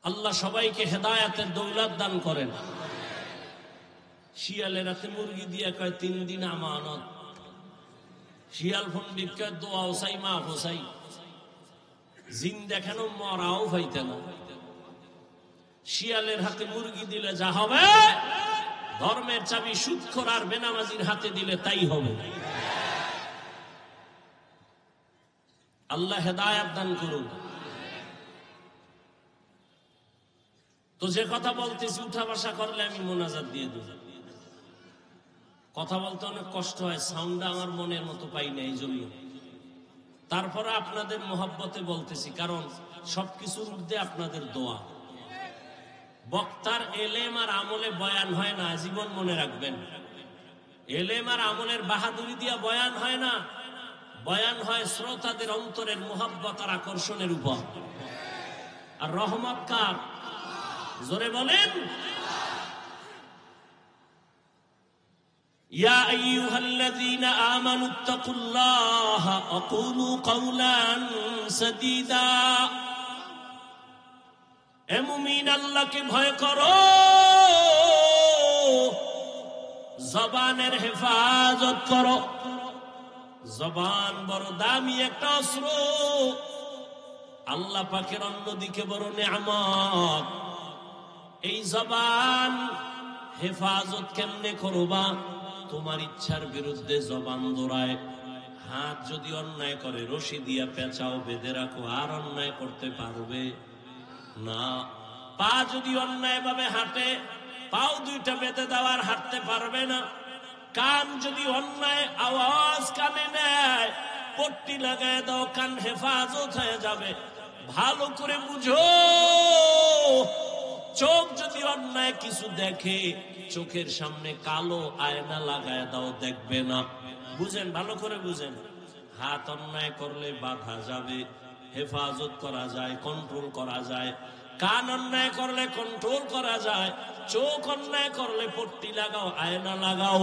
আল্লাহ সবাইকে হেদায়েতের দৌলত দান করেন। শিয়ালে রাতে মুরগি দিয়া কয় 3 দিন আমানত। শিয়াল পণ্ডিত কয় দোয়াও চাই, মাফও চাই। জিন দেখানো মরাও পাইতে না। শিয়ালের হাতে মুরগি দিলে যা হবে, ধর্মের চাবি সুদখোর আর বেনামাজির হাতে দিলে তাই হবে। আল্লাহ হেদায়েত দান করুন। তো যে কথা বলতেছি, উঠা বসা করলে আমি মোনাজাত দিয়ে দেব। কথা বলতে অনেক কষ্ট হয়, সাউন্ডটা আমার মনের মতো পাই না, এই জন্য। তারপরে আপনাদের মোহাব্বতে বলতেছি, কারণ সবকিছুর ঊর্ধ্বে আপনাদের দোয়া। বক্তার এলেম আর আমলে বয়ান হয় না, জীবন মনে রাখবেন। এলেম আর আমলের বাহাদুরি দিয়া বয়ান হয় না, বয়ান হয় শ্রোতাদের অন্তরের মোহাব্বত আর আকর্ষণের উপর। আর রহমত কার? জোরে বলেন। ইয়া আইয়ুহাল্লাযীনা আমানুত্তাকুল্লাহা ওয়া কুলু কাওলান সাদীদা। হে মুমিন, আল্লাহকে ভয় করো, জবানের হেফাজত করো। জবান বড় দামি একটা অস্ত্র, আল্লাহ পাকের অন্যদিকে বড় নেয়ামত। এই জবান হেফাজত কেমনে করবা? তোমার ইচ্ছার বিরুদ্ধে জবান দৌড়ায়। হাত যদি অন্যায় করে রশি দিয়া পেঁচাও, বেঁধে রাখো, আর অন্যায় করতে পারবে না। পা যদি অন্যায় ভাবে হাঁটে, পাও দুইটা বেঁধে দেওয়ার হাঁটতে পারবে না। কান যদি অন্যায় আওয়াজ কানে নেয়, পট্টি লাগায় দাও, কান হেফাজত হয়ে যাবে। ভালো করে বুঝো, চোখ যদি অন্যায় কিছু দেখে, চোখের সামনে কালো আয়না লাগায় দাও, দেখবে না। বুঝেন, ভালো করে বুঝেন। হাত অন্যায় করলে বাধা যাবে, হেফাজত করা যায়, কন্ট্রোল করা যায়। কান অন্যায় করলে কন্ট্রোল করা যায়। চোখ অন্যায় করলে পট্টি লাগাও, আয়না লাগাও।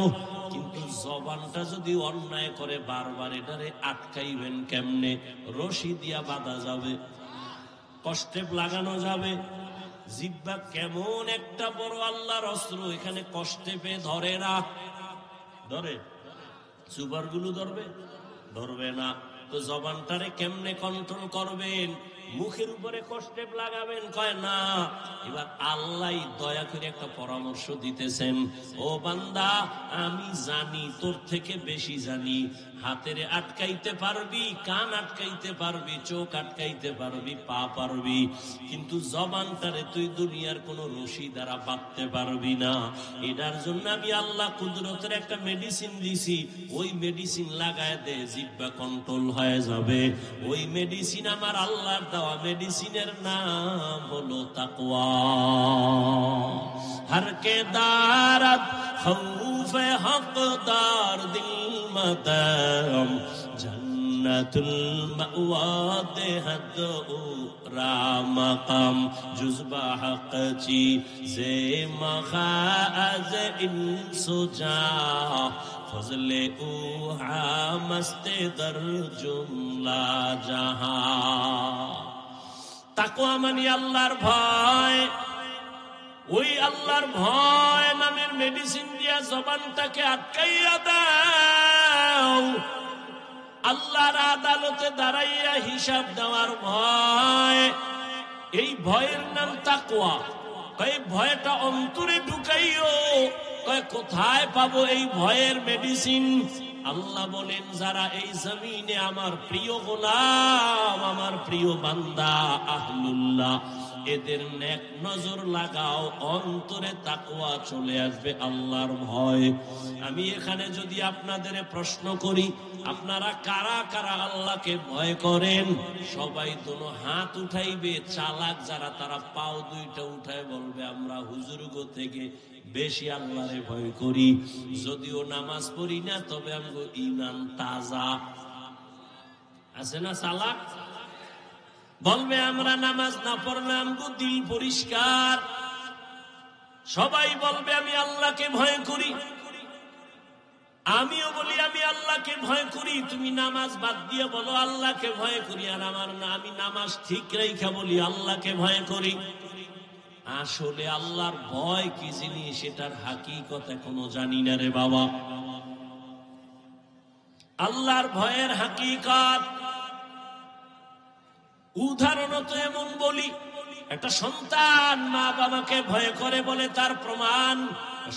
কিন্তু জবানটা যদি অন্যায় করে বারবার, এটারে আটকাইবেন কেমনে? রশি দিয়া বাঁধা যাবে, কষ্টে লাগানো যাবে। জিহ্বা কেমন একটা বড় আল্লাহর অস্ত্র, এখানে কষ্টে পেয়ে ধরে না। ধরে? সুপার গুলো ধরবে? ধরবে না। তো জবানটারে কেমনে কন্ট্রোল করবেন? মুখের উপরে কষ্টে লাগাবেন? কয় না। এবার আল্লাহ দয়া করে একটা পরামর্শ দিতেছেন, ও বান্দা, আমি জানি, তোর থেকে বেশি জানি। হাতেরে আটকাইতে পারবি, কান আটকাইতে পারবি, চোখ আটকাইতে পারবি, পা পারবি, কিন্তু জবানটারে তুই দুনিয়ার কোন রশি দ্বারা বাঁধতে পারবি না। এটার জন্য আমি আল্লাহ কুদরতের একটা মেডিসিন দিছি, ওই মেডিসিন লাগায় দে, জিহ্বা কন্ট্রোল হয়ে যাবে। ওই মেডিসিন আমার আল্লাহর দেওয়া, মেডিসিনের নাম হলো তাকওয়া। हर के दारत खौफ हकदार दिल मदम जन्नतुल मअवा देहद रामकम जुज़बा हक़ची ज़े मखाज़ इंसुजा फज़ले उहा मस्ते दर जुमला जहां। তাকওয়া মানে আল্লাহর ভয়। ওই আল্লাহর ভয় নামের মেডিসিন দিয়া জবানটাকে আটকাইয়া দাও। আল্লাহর আদালতে দাঁড়াইয়া হিসাব দেওয়ার ভয়, এই ভয়ের নাম তাকওয়া। এই ভয়টা অন্তরে ঢুকাইও। কোথায় পাবো এই ভয়ের মেডিসিন? আল্লাহ বলেন, যারা এই জমিনে আমার প্রিয় গোলাম, আমার প্রিয় বান্দা আহলুল্লাহ, এদের নেক নজর লাগাও, অন্তরে তাকওয়া চলে আসবে, আল্লাহর ভয়। আমি এখানে যদি আপনাদের প্রশ্ন করি, আপনারা কারা কারা আল্লাহকে ভয় করেন? সবাই দোনো হাত উঠাইবে। চালাক যারা, তারা পাও দুইটা উঠায় বলবে, আমরা হুজুরগো থেকে বেশি আল্লাহরে ভয় করি। যদিও নামাজ পড়ি না, তবে আমগো ঈমান তাজা আছে না। চালাক বলবে, আমরা নামাজ না পড়লে আমগো দিল পরিষ্কার। সবাই বলবে, আমি আল্লাহকে ভয় করি। আমিও বলি, আমি আল্লাহকে ভয় করি। তুমি নামাজ বাদ দিয়ে বলো আল্লাহকে ভয় করি, আর আমার না, আমি নামাজ ঠিক রেখা বলি আল্লাহকে ভয় করি। আসলে আল্লাহর ভয় কি জিনিস, সেটার হাকিকত এখনো জানি না রে বাবা। আল্লাহর ভয়ের হাকিকত উদাহরণত এমন বলি, একটা সন্তান মা বাবাকে ভয় করে বলে তার প্রমাণ,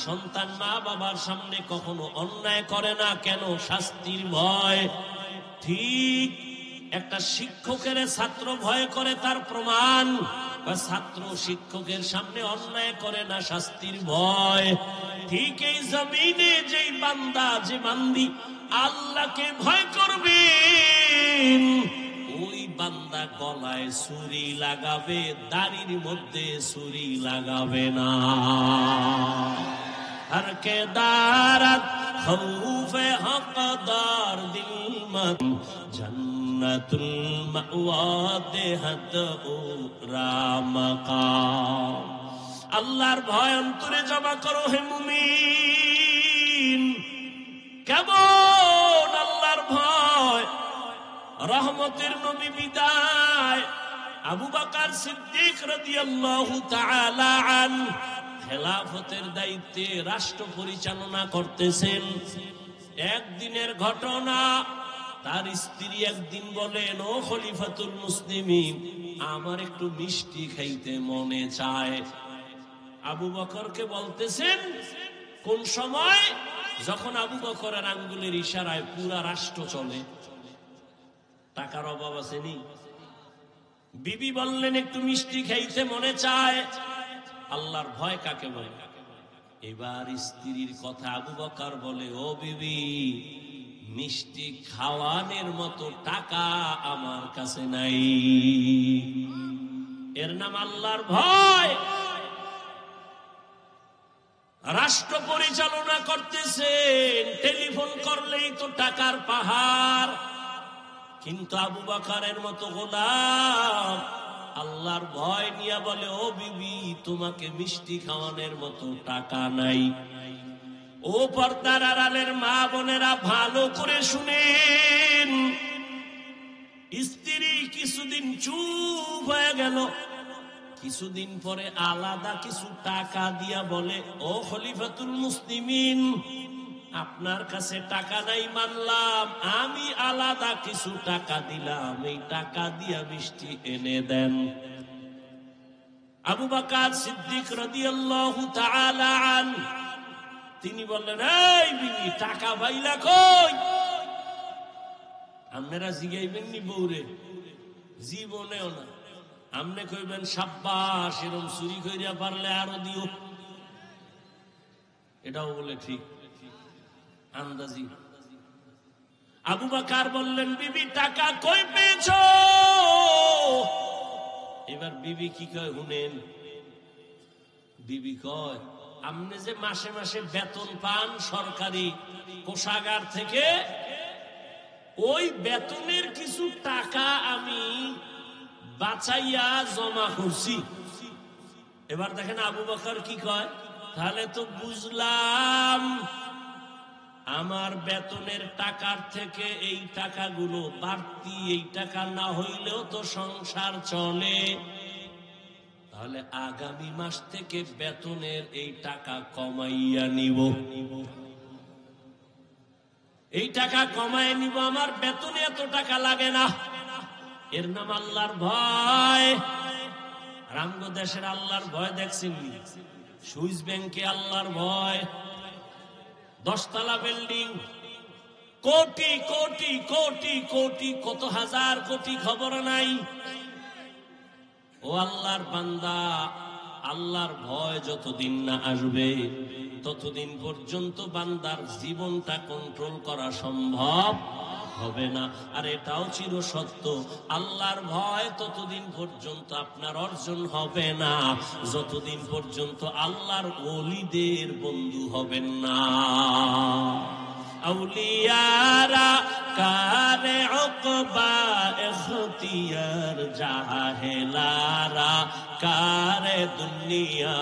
সন্তান মা বাবার সামনে কখনো অন্যায় করে না। কেন? শাস্তির ভয়। ঠিক একটা শিক্ষকের ছাত্র ভয় করে, তার প্রমাণ, ছাত্র শিক্ষকের সামনে অন্যায় করে না, শাস্তির ভয়। ঠিক এই জমিনে যেই বান্দা, যে বান্দি আল্লাহকে ভয় করবে, ওই বান্দা গলায় ছুরি লাগাবে, দাড়ির মধ্যে ছুরি লাগাবে না। हर के दारत खौफे हकदार दिल मत जन्नतुल मअवा देहद रामकाम। আল্লাহর ভয় অন্তরে জমা করো হে মুমিন। কেমন আল্লাহর ভয়? রহমতের নবী বিদায়, আবু বকর সিদ্দিক রাদিয়াল্লাহু তাআলা আনহু খেলাফতের দায়িত্বে রাষ্ট্র পরিচালনা করতেছেন। একদিনের ঘটনা, তার স্ত্রী একদিন বলেন, ও খলিফাতুল মুসলিমিন, আমার একটু মিষ্টি খাইতে মনে চায়। আবু বকরকে বলতেছেন, কোন সময়? যখন আবু বকরের আঙ্গুলের ইশারায় পুরা রাষ্ট্র চলে। টাকার অভাব আসেনি? বিবি বললেন একটু মিষ্টি খাইতে মনে চায়। আল্লাহর ভয় কাকে বলে? এবার স্ত্রীর কথা আবু বকর বলে, ও বিবি, মিষ্টি খাওয়ানোর মতো টাকা আমার কাছে নাই। এর নাম আল্লাহর ভয়। রাষ্ট্র পরিচালনা করতেছেন, টেলিফোন করলেই তো টাকার পাহাড়, কিন্তু আবু বকরের মতো গোলাম আল্লাহর ভয় নিয়ে বলে, ও বিবি, তোমাকে মিষ্টি খাওয়ানোর মতো টাকা নাই। ও পর্দার আড়ালের মা বোনেরা, ভালো করে শুনেন। স্ত্রী কিছুদিন চুপ হয়ে গেল, কিছুদিন পরে আলাদা কিছু টাকা দিয়া বলে, ও খলিফাতুল মুসলিমিন, আপনার কাছে টাকা নাই মানলাম, আমি আলাদা কিছু টাকা দিলাম, এই টাকা দিয়া মিষ্টি এনে দেন। আবু বকর সিদ্দিক রাদিয়াল্লাহু তাআলা আনহু তিনি বললেন, এই বিবি, টাকা পাইলা কই? আপনারা জিগাইবেন নি বউরে? জীবনেও না। আমনে কইবেন, সাব্বাস, এরকম চুরি কইরা পারলে আরো দিও। এটাও বলে ঠিক আন্দাজি। আবু বকর বললেন, বিবি, টাকা কই পেয়েছো? এবার বিবি কি কয় শুনেন। বিবি কয়, আপনি যে মাসে মাসে বেতন পান সরকারি কোষাগার থেকে, ওই বেতনের কিছু টাকা আমি বাঁচাইয়া জমা করছি। এবার দেখেন আবু বকর কি কয়, তাহলে তো বুঝলাম আমার বেতনের টাকার থেকে এই টাকাগুলো বাড়তি, এই টাকা না হইলেও তো সংসার চলে, তাহলে আগামী মাস থেকে বেতনের এই টাকা কমাইয়া নিব, এই টাকা কমাইয়া নিব, আমার বেতনে এত টাকা লাগে না। এর নাম আল্লাহর ভয়। রামগো দেশের আল্লাহর ভয় দেখছেন? সুইস ব্যাংকে আল্লাহর ভয়, 10 তলা বিল্ডিং, কোটি কোটি কোটি কোটি, কত হাজার কোটি খবর নাই। ও আল্লাহর বান্দা, আল্লাহর ভয় যতদিন না আসবে ততদিন পর্যন্ত বান্দার জীবনটা কন্ট্রোল করা সম্ভব হবে না। আর এটাও চির সত্য, আল্লাহর ভয় ততদিন পর্যন্ত আপনার অর্জন হবে না যতদিন পর্যন্ত আল্লাহর ওলিদের বন্ধু হবেন না। আউলিয়ারা কারে উকবা ইখতিয়ার, জাহেলারা কারে দুনিয়া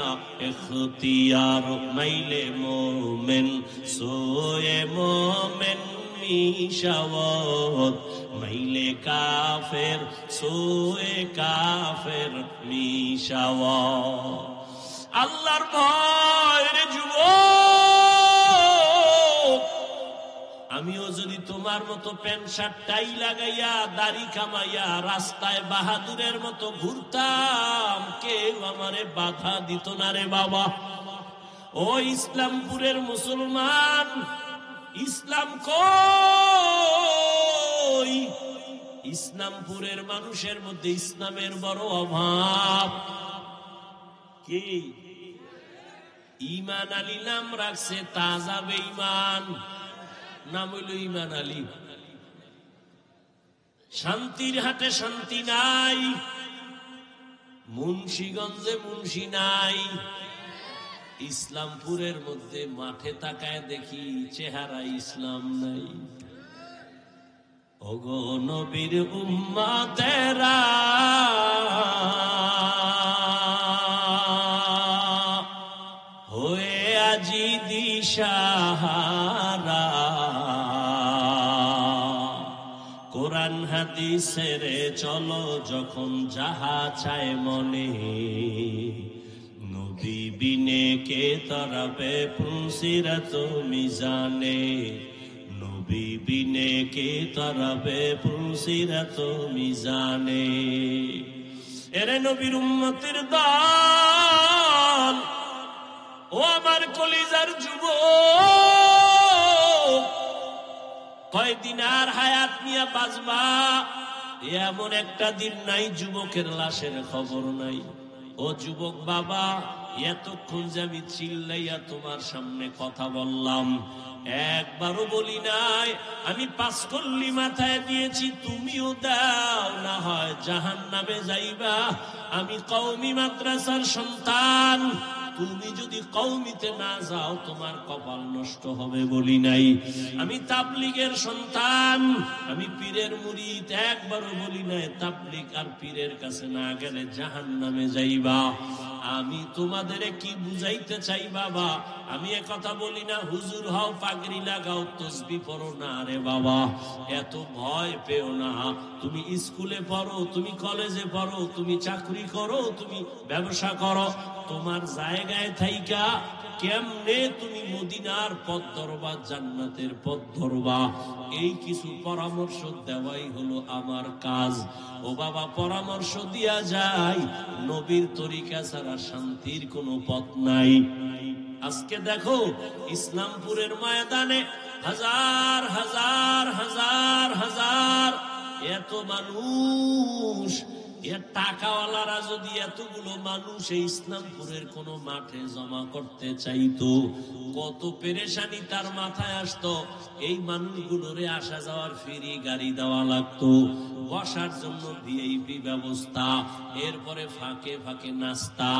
ইখতিয়ার, মাইলে মোমেন সোয়ে মোমেন মিশাওয়াত, মাইলে কাফের সোয়ে কাফের মিশাওয়াত। আল্লাহর ভয়ের যুবক, আমিও যদি তোমার মতো প্যান্ট শার্ট টাই লাগাইয়া দাড়ি কামাইয়া রাস্তায় বাহাদুরের মতো ঘুরতাম, কেউ আমারে বাধা দিত না রে বাবা। ও ইসলামপুরের মুসলমান, ইসলাম কই? ইসলামপুরের মানুষের মধ্যে ইসলামের বড় অভাব। কি ঈমান আলী নাম রাখছে, তাজা বেঈমান, নাম হইল ঈমান আলী। শান্তির হাটে শান্তি নাই, মুন্সিগঞ্জে মুন্সি নাই, ইসলামপুরের মধ্যে মাঠে তাকায় দেখি চেহারা ইসলাম নাই। ওগো নবীর উম্মতেরা, হয়ে আজি দিশাহারা, কোরআন হাদিসের চলো যখন যাহা চায় মনে, নবী বিনে কে তরাবে পুলসিরাত মিজানে, নবী বিনে কে তরাবে পুলসিরাত মিজানে। এরে নবীর উম্মতের দল, ও আমার কলিজার যুবক, কয়দিন আর হায়াত নিয়ে বাঁচবা? এমন একটা দিন নাই যুবকের লাশের খবর নাই। ও যুবক বাবা, এতক্ষণ যে আমি চিল্লাইয়া তোমার সামনে কথা বললাম, একবারও বলি নাই আমি 5 কল্লি মাথায় দিয়েছি তুমিও দাও, না হয় জাহান্নামে যাইবা। আমি কওমি মাদ্রাসার সন্তান, তুমি যদি কওমিতে না যাও তোমার কপাল নষ্ট হবে বলি নাই। আমি তাবলীগের সন্তান, আমি পীরের মুরিদ, একবারও বলি নাই তাবলীগ আর পীরের কাছে না গেলে জাহান্নামে যাইবা। আমি তোমাদের কি বুঝাইতে চাই বাবা, আমি একথা বলি না হুজুর হও, পাগড়ি লাগাও, তসবিহ পড়ো না রে বাবা, এত ভয় পেও না। তুমি স্কুলে পড়ো, তুমি কলেজে পড়ো, তুমি চাকরি করো, তুমি ব্যবসা করো, তোমার জায়গায় থাইকা কেমনে তুমি মদিনার পথ ধরবা, জান্নাতের পথ ধরবা, এই কিছু পরামর্শ দেওয়াই হলো আমার কাজ। ও বাবা, পরামর্শ দিয়া যায়, নবীর তরিকা ছাড়া শান্তির কোনো পথ নাই। আজকে দেখো ইসলামপুরের ময়দানে হাজার হাজার হাজার হাজার এত মানুষ, টাকাওয়ালারা যদি এতগুলো মানুষ এই ইসলামপুরের কোন মাঠে জমা করতে চাইতো, কত পেরেশানি তার মাথায় আসতো। এই মানুষগুলোরে আসা যাওয়ার ফ্রি গাড়ি দেওয়া লাগতো, বসার জন্য ভিআইপি ব্যবস্থা, এরপরে ফাঁকে ফাঁকে নাস্তা,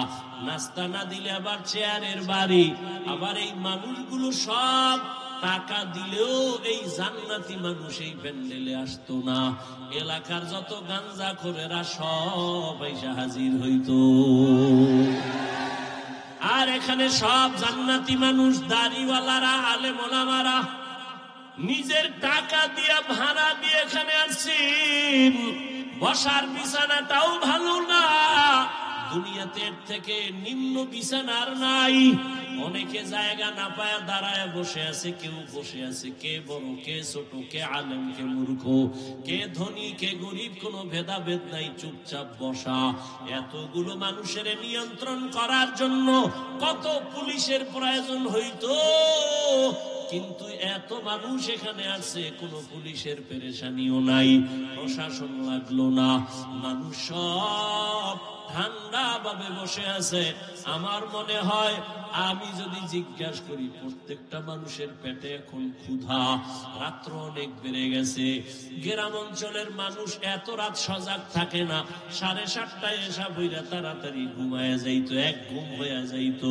নাস্তা না দিলে আবার চেয়ারের বাড়ি। আবার এই মানুষগুলো সব টাকা দিলেও এই জান্নাতি মানুষ এই প্যান্ডেলে আসতো না। এলাকার যত গাঞ্জাখোরেরা সব এসে হাজির হইতো, আর এখানে সব জান্নাতি মানুষ, দাড়িওয়ালারা, আলেম ওলামারা নিজের টাকা দিয়া ভাড়া দিয়ে এখানে আসছেন। বসার বিছানাটাও ভালো না, দুনিয়াতে এর থেকে নিম্ন বিছানার নাই। অনেকে জায়গা না পায় দাঁড়ায় বসে আছে, কেউ বসে আছে, কে বড় কে ছোট, কে আলেম কে মূর্খ, কে ধনী কে গরিব, কোনো ভেদাভেদ নাই, চুপচাপ বসা। এতগুলো মানুষের নিয়ন্ত্রণ করার জন্য কত পুলিশের প্রয়োজন হইতো, কিন্তু এত মানুষ এখানে আছে, কোনো পুলিশের পেরেশানিও নাই, প্রশাসন লাগলো না, মানুষ সব ঠান্ডা ভাবে বসে আছে। আমার মনে হয় আমি যদি জিজ্ঞাসা করি, প্রত্যেকটা মানুষের পেটে এখন ক্ষুধা, রাত্র অনেক বেড়ে গেছে। গ্রাম অঞ্চলের মানুষ এত রাত সজাগ থাকে না, 7:30টায় এসা বইরা তাড়াতাড়ি ঘুমায় যাইতো, এক ঘুম হয়ে যাইতো।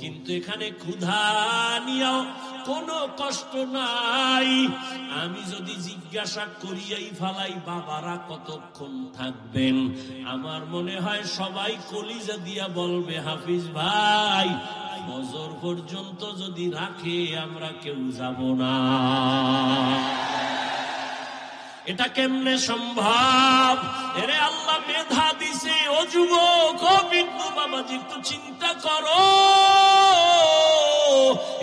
কিন্তু এখানে ক্ষুধা নিয়েও কোনো কষ্ট নাই। আমি যদি জিজ্ঞাসা করিয়াই ফালাই বাবারা কতক্ষণ থাকবেন, আমার মনে হয় সবাই কলিজা দিয়া বলবে হাফিজ ভাই ফজর পর্যন্ত যদি রাখে আমরা কেউ যাব না। এটা কেমনে সম্ভব? এরে আল্লাহ মেধা দিছে। ও যুবক, ও বিন্দু বাবাজি, একটু চিন্তা করো,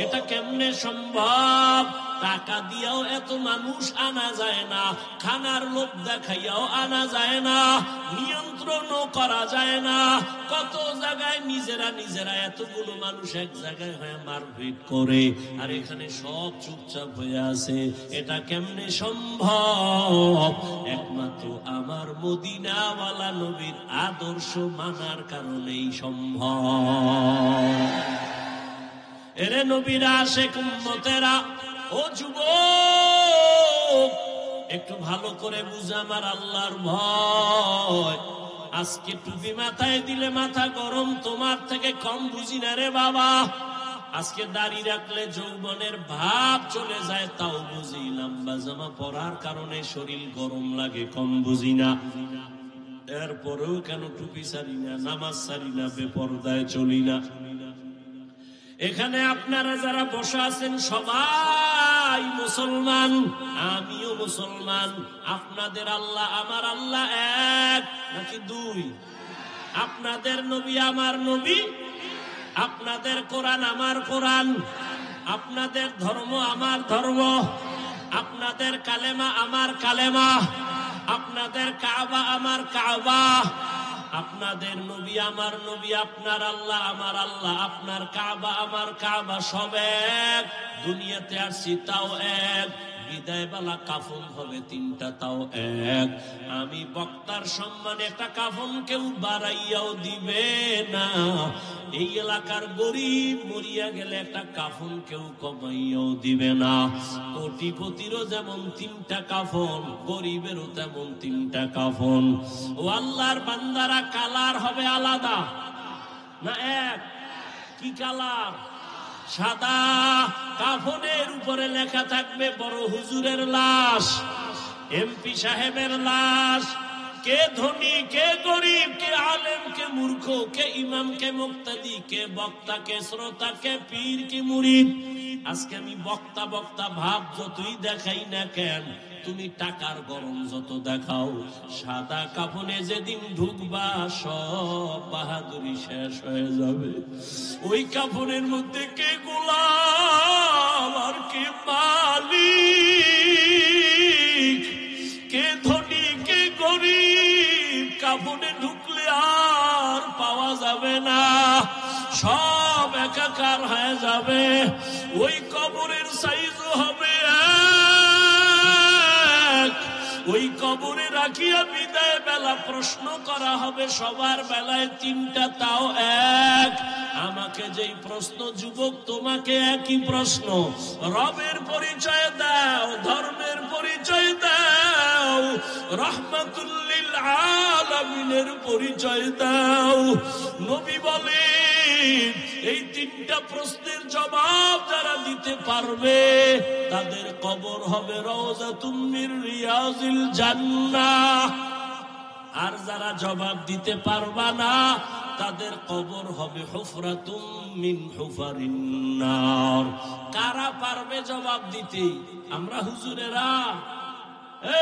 এটা কেমনে সম্ভব? টাকা দিয়াও এত মানুষ আনা যায় না, খানার লোভ দেখাইয়াও আনা যায় না, নিয়ন্ত্রণও করা যায় না। কত জায়গায় নিজেরা নিজেরা এতগুলো মানুষ এক জায়গায় হয়ে মারপিট করে, আর এখানে সব চুপচাপ হয়ে আছে। এটা কেমনে সম্ভব? একমাত্র আমার মদিনাওয়ালা নবীর আদর্শ মানার কারণেই সম্ভব। এরে নবীর আশিক উম্মতেরা, ও যুবক, একটু ভালো করে বুঝা আমার আল্লাহর ভয়। আজকে টুপি মাথায় দিলে মাথা গরম, তোমার থেকে কম বুঝি না রে বাবা। আজকে দাড়ি রাখলে যৌবনের ভাব চলে যায়, তাও বুঝি। লম্বা জামা পরার কারণে শরীর গরম লাগে, কম বুঝি না। এরপরেও কেন টুপি ছাড়ি না, নামাজ ছাড়ি না, বেপরদায় চলি না। এখানে আপনারা যারা বসে আছেন সবাই মুসলমান, আমিও মুসলমান। আপনাদের আল্লাহ আমার আল্লাহ এক নাকি দুই? আপনাদের নবী আমার নবী, আপনাদের কোরআন আমার কোরআন, আপনাদের ধর্ম আমার ধর্ম, আপনাদের কালেমা আমার কালেমা, আপনাদের কাবা আমার কাবা, আপনাদের নবী আমার নবী, আপনার আল্লাহ আমার আল্লাহ, আপনার কাবা আমার কাবা, সব এক। দুনিয়াতে আসছি তাও এক, বিদায় বেলা কাফন হবে তিনটা, তাও এক। আমি বক্তার সম্মানে একটা কাফন কেউ বাড়াইয়াও দিবে না। এই এলাকার গরিব মরিয়া গেলে একটা কাফন কেউ কমাইয়াও দিবে না। কোটিপতিরও যেমন তিনটা কাফন, গরিবেরও তেমন তিনটা কাফন। ও আল্লাহর বান্দারা, কালার হবে আলাদা না এক? কি কালার? সাদা। কাফনের উপরে লেখা থাকবে বড় হুজুরের লাশ, এমপি সাহেবের লাশ। কে ধনী, কে গরিব, কে আলেম, কে মূর্খ, কে ইমাম, কে মুক্তাদি, কে বক্তা, কে শ্রোতা, কে পীর, কে মুরিদ। আজকে আমি বক্তা বক্তা ভাব যতই দেখাই না কেন, তুমি টাকার গরম যত দেখাও, সাদা কাফনে যেদিন ঢুকবা সব বাহাদুরি শেষ হয়ে যাবে। ওই কাফনের মধ্যে কে গোলাম আর কে মালিক, কে ধনী, কে গরিব, কাফনে ঢুকলে আর পাওয়া যাবে না, সব একাকার হয়ে যাবে। ওই কবরের সাইজও হবে এক। ওই কবরে রাখিয়া বিদায় বেলা প্রশ্ন করা হবে সবার বেলায় তিনটা, তাও এক। আমাকে যেই প্রশ্ন যুবক, তোমাকে একই প্রশ্ন। রবের পরিচয় দাও, ধর্মের পরিচয় দাও, রহমাতুল লিল আলামিনের পরিচয় দাও। নবী বলেন, এই তিনটা প্রশ্নের জবাব যারা দিতে পারবে তাদের কবর হবে রওজাতুম মির রিয়াজিল জান্নাহ। আর যারা জবাব দিতে পারবা না তাদের কবর হবে হুফরাতুম মিন হুফারিন নার। কারা পারবে জবাব দিতে? আমরা হুজুরেরা।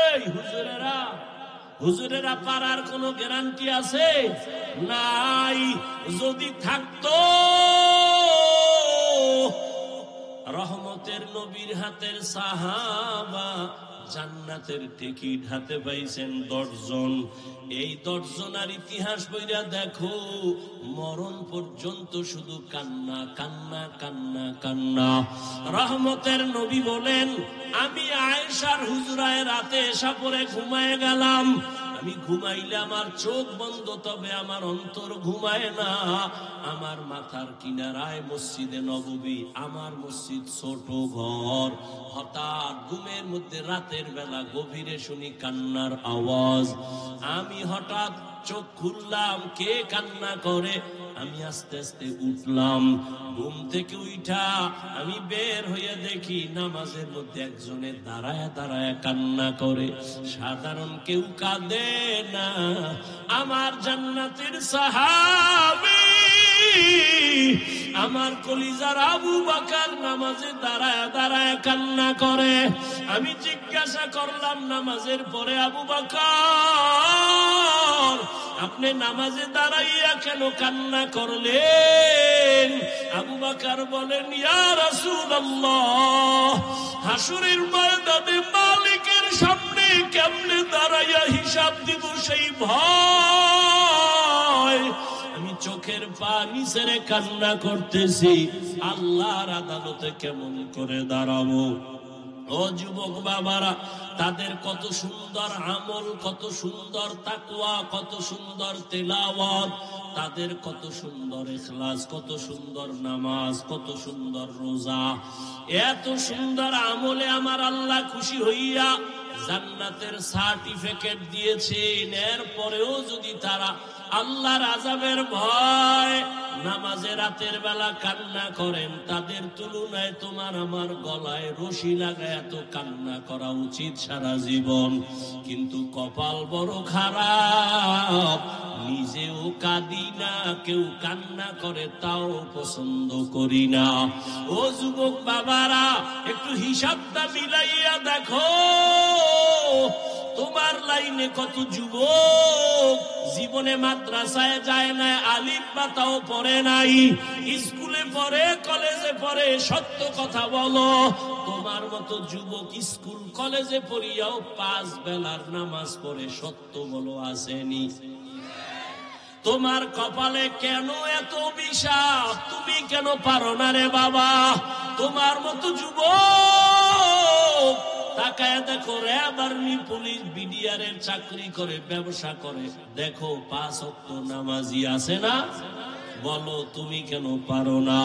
এই হুজুরেরা, হুজুরেরা পারার কোনো গ্যারান্টি আছে? নাই। যদি থাকতো, রহমতের নবীর হাতের সাহাবা জান্নাতের টিকিট হাতে পাইছেন 10 জন। এই 10 জনের ইতিহাস বইরা দেখো, মরণ পর্যন্ত শুধু কান্না কান্না কান্না কান্না। রহমতের নবী বলেন, আমি আয়েশার হুজরায় রাতে এসা পরে ঘুমায় গেলাম। আমি ঘুমাইলে আমার চোখ বন্ধ, তবে আমার অন্তর ঘুমায় না। আমার মাথার কিনারায় মসজিদে নববী, আমার মসজিদ ছোট ঘর। হঠাৎ ঘুমের মধ্যে রাতের বেলা গভীরে শুনি কান্নার আওয়াজ। আমি হঠাৎ চোখ খুললাম, কে কান্না করে? আমি আস্তে আস্তে উঠলাম। ঘুম থেকে উঠা আমি বের হয়ে দেখি নামাজের মধ্যে একজনের দাঁড়ায় দাঁড়ায় কান্না করে। সাধারণ কেউ কাঁদে না, আমার জান্নাতের সাহাবী, আমার কলিজার আবু বকর নামাজে দাঁড়ায় দাঁড়ায় কান্না করে। আমি জিজ্ঞাসা করলাম, নামাজের পরে আবু বকর, আপনি নামাজে দাঁড়াইয়া কেন কান্না করলেন? আবু বকর বলেন, ইয়া রাসূলুল্লাহ, হাসরের ময়দানে মালিকের সামনে কেমনে দাঁড়াইয়া হিসাব দিব সেই ভয়। আমি চোখের পানি ছেড়ে কান্না করতেছি, আল্লাহর আদালতে কেমন করে দাঁড়াবো। ও যুবক বাবারা, তাদের কত সুন্দর আমল, কত সুন্দর তাকওয়া, কত সুন্দর তেলাওয়াত, তাদের কত সুন্দর ইখলাস, কত সুন্দর নামাজ, কত সুন্দর রোজা। এত সুন্দর আমলে আমার আল্লাহ খুশি হইয়া জান্নাতের সার্টিফিকেট দিয়েছেন। এরপরেও যদি তারা আল্লাহর আযাবের ভয় নামাজে রাতের বেলা কান্না করেন, তাদের তুলনায় তোমার আমার গলায় রশি লাগায় এত কান্না করা উচিত সারা জীবন। কিন্তু কপাল বড় খারাপ, নিজেও কাঁদি না, কেউ কান্না করে তাও পছন্দ করি না। ও যুবক বাবারা, একটু হিসাবটা মিলাইয়া দেখো, তোমার লাইনে কত যুবক জীবনে মাদ্রাসায় যায় না, আলিফ বা তাও পড়ে নাই, স্কুলে পড়ে, কলেজে পড়ে। সত্য কথা বলো, তোমার মতো যুবক স্কুল কলেজে পড়িয়াও 5 বেলার নামাজ পড়ে, সত্য বলো আসেনি? তোমার কপালে কেন এত অভিশাপ? তুমি কেন পারো না রে বাবা? তোমার মতো যুবক তাকায় দেখো র্যাব, আর্মি, পুলিশ, বিডিআর এর চাকরি করে, ব্যবসা করে, দেখো 5 ওয়াক্ত নামাজি আছে না? বলো তুমি কেন পারো না?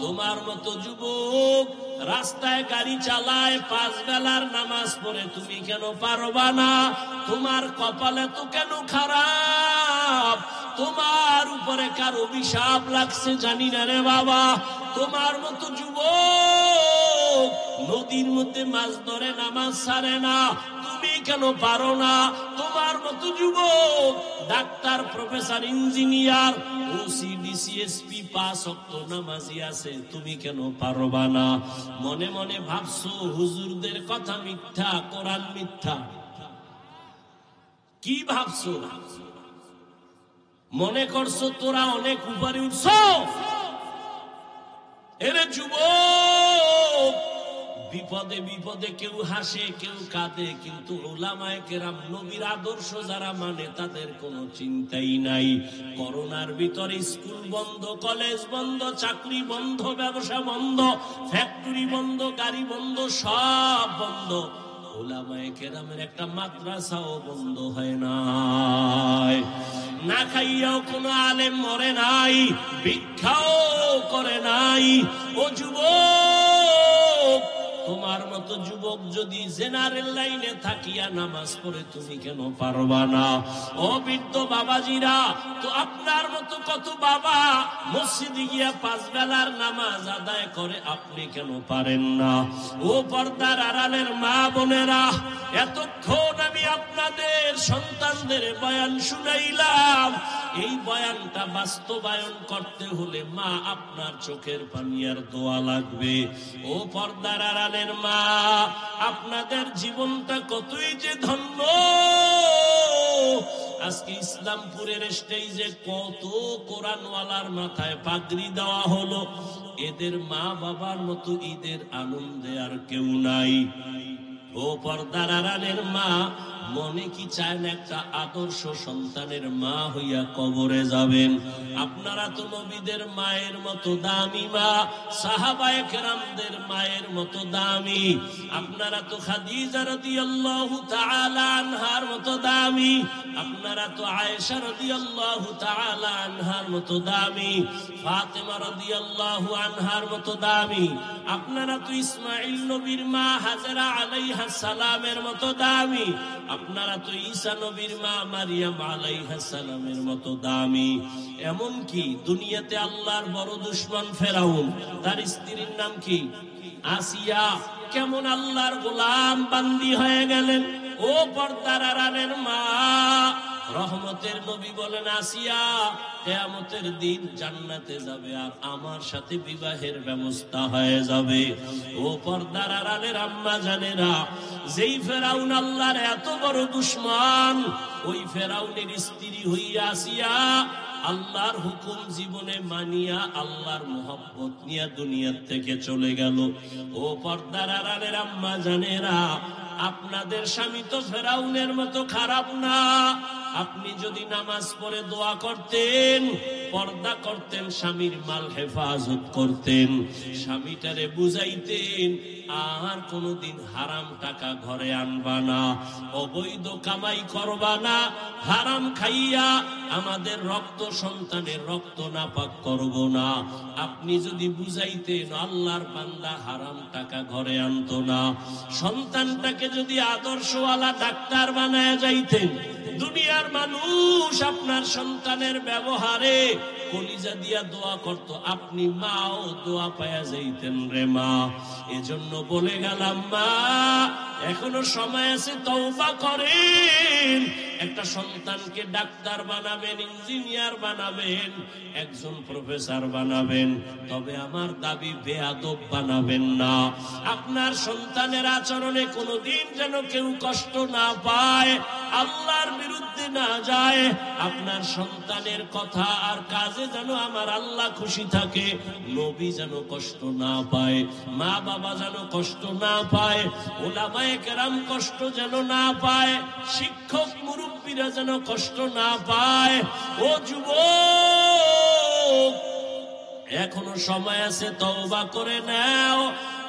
তোমার মতো যুবক রাস্তায় গাড়ি চালায়, 5 বেলার নামাজ পড়ে, তুমি কেন পারবা না? তোমার কপালে তো কেন খারাপ? তোমার উপরে কার অভিশাপ লাগছে জানি না রে বাবা। তোমার মতো যুবক নদীর মধ্যে মাছ ধরে, নামাজ ছাড়ে না, তুমি কেন পারো না? তোমার মতো যুবক doctor, professor, engineer, OC, DC, SP, 5 ওয়াক্ত নামাজি আছে, তুমি কেন পারবা না? মনে মনে ভাবছো হুজুরদের কথা মিথ্যা, কোরআন মিথ্যা। কি ভাবছো? মনে করছো তোরা অনেক উপরে উঠছো? এরে যুবক, বিপদে বিপদে কেউ হাসে, কেউ কাঁদে, কিন্তু উলামায়ে কেরাম, নবীর আদর্শ যারা মানে তাদের কোনো চিন্তাই নাই। করোনার ভিতরে স্কুল বন্ধ, কলেজ বন্ধ, চাকরি বন্ধ, ব্যবসা বন্ধ, ফ্যাক্টরি বন্ধ, গাড়ি বন্ধ, সব বন্ধ। উলামায়ে কেরামের একটা মাদ্রাসাও বন্ধ হয় নাই। না খাইয়াও কোনো আলেম মরে নাই, ভিক্ষাও করে নাই। ও যুবক, তোমার মতো যুবক যদি জেনারেল লাইনে থাকিয়া নামাজ পড়ে, তুমি কেন পারবা না? ও বৃদ্ধ বাবাজিরা, তো আপনার মতো কত বাবা মসজিদে গিয়া 5 বেলার নামাজ আদায় করে, আপনি কেন পারেন না? ও পর্দার আড়ালের মা বোনেরা, এতক্ষণ আমি আপনাদের সন্তানদের বয়ান শুনাইলাম। এই বয়ানটা বাস্তবায়ন করতে হলে মা আপনার চোখের পানি আর দোয়া লাগবে। ও পর্দার আড়ালের মা, আপনাদের জীবনটা কতই যে ধন্য। আজকে ইসলামপুরের স্টেজে কত কোরআনওয়ালার মাথায় পাগড়ি দেওয়া হলো। এদের মা বাবার মতো ঈদের আনন্দে আর কেউ নাই। ও পর্দার আড়ালের মা, মনে কি চায় না একটা আদর্শ সন্তানের মা হইয়া কবরে যাবেন? আপনারা তো নবীদের মায়ের মতো দামি মা, সাহাবায়ে কেরামদের মায়ের মতো দামি। আপনারা তো খাদিজা রাদিয়াল্লাহু তাআলা আনহার মতো দামি। আপনারা তো আয়েশা রাদিয়াল্লাহু তাআলা আনহার মতো দামি, ফাতেমা রাদিয়াল্লাহু আনহার মতো দামি। আপনারা তো ইসমাঈল নবীর মা হাজেরা আলাইহাস সালামের মতো দামি। আপনারা তো ঈসা নবীর মা মারিয়াম আলাইহাস সালামের মতো দামি। এমন কি দুনিয়াতে আল্লাহর বড় দুশমন ফেরাউন, তার স্ত্রীর নাম কি? আসিয়া, কেমন আল্লাহর গোলাম বান্দি হয়ে গেলেন। ও পর্দার আড়ালের মা, রহমতের নবী বলেন, আসিয়া কিয়ামতের দিন জান্নাতে যাবে আর আমার সাথে বিবাহের ব্যবস্থা হয়ে যাবে। ও পর্দার আড়ালের আম্মা জানেরা, যেই ফেরাউন আল্লাহর এত বড় দুশমন, ওই ফেরাউনের স্ত্রী হইয়া আসিয়া আল্লাহর হুকুম জীবনে মানিয়া আল্লাহর মোহাব্বত নিয়ে দুনিয়ার থেকে চলে গেল। ও পর্দার আড়ালের আম্মা জানেরা, আপনাদের স্বামী তো ফেরাউনের মতো খারাপ না। আপনি যদি নামাজ পড়ে দোয়া করতেন, পর্দা করতেন, স্বামীর মাল হেফাজত করতেন, স্বামীটারে বুঝাইতেন আর কোনদিন হারাম টাকা ঘরে আনবা না, অবৈধ কামাই করবা না, হারাম খাইয়া আমাদের রক্ত সন্তানের রক্ত নাপাক করব না। আপনি যদি বুঝাইতেন, আল্লাহর বান্দা হারাম টাকা ঘরে আনতো না। সন্তানটাকে যদি আদর্শওয়ালা ডাক্তার বানায় যাইতেন, দুনিয়ার মানুষ আপনার সন্তানের ব্যবহারে কলিজা দিয়া দোয়া করত, আপনি মাও দোয়া পায়া যাইতেন রে মা। এজন্য বলে গেলাম মা, এখনো সময় আছে, তওবা করেন। একটা সন্তানকে ডাক্তার বানাবেন, ইঞ্জিনিয়ার বানাবেন, একজন প্রফেসর বানাবেন, তবে আমার দাবি বেয়াদব বানাবেন না। আপনার সন্তানের আচরণে কোনোদিন যেন কেউ কষ্ট না পায়, আল্লাহর বিরুদ্ধে না যায়। আপনার সন্তানের কথা আর কাজে যেন আমার আল্লাহ খুশি থাকে, নবী যেন কষ্ট না পায়, মা বাবা যেন কষ্ট না পায়, উলামায়ে কেরাম কষ্ট যেন না পায়, শিক্ষক মুরব্বীরা যেন কষ্ট না পায়। ও যুবক, এখনো সময় আছে, তওবা করে নাও।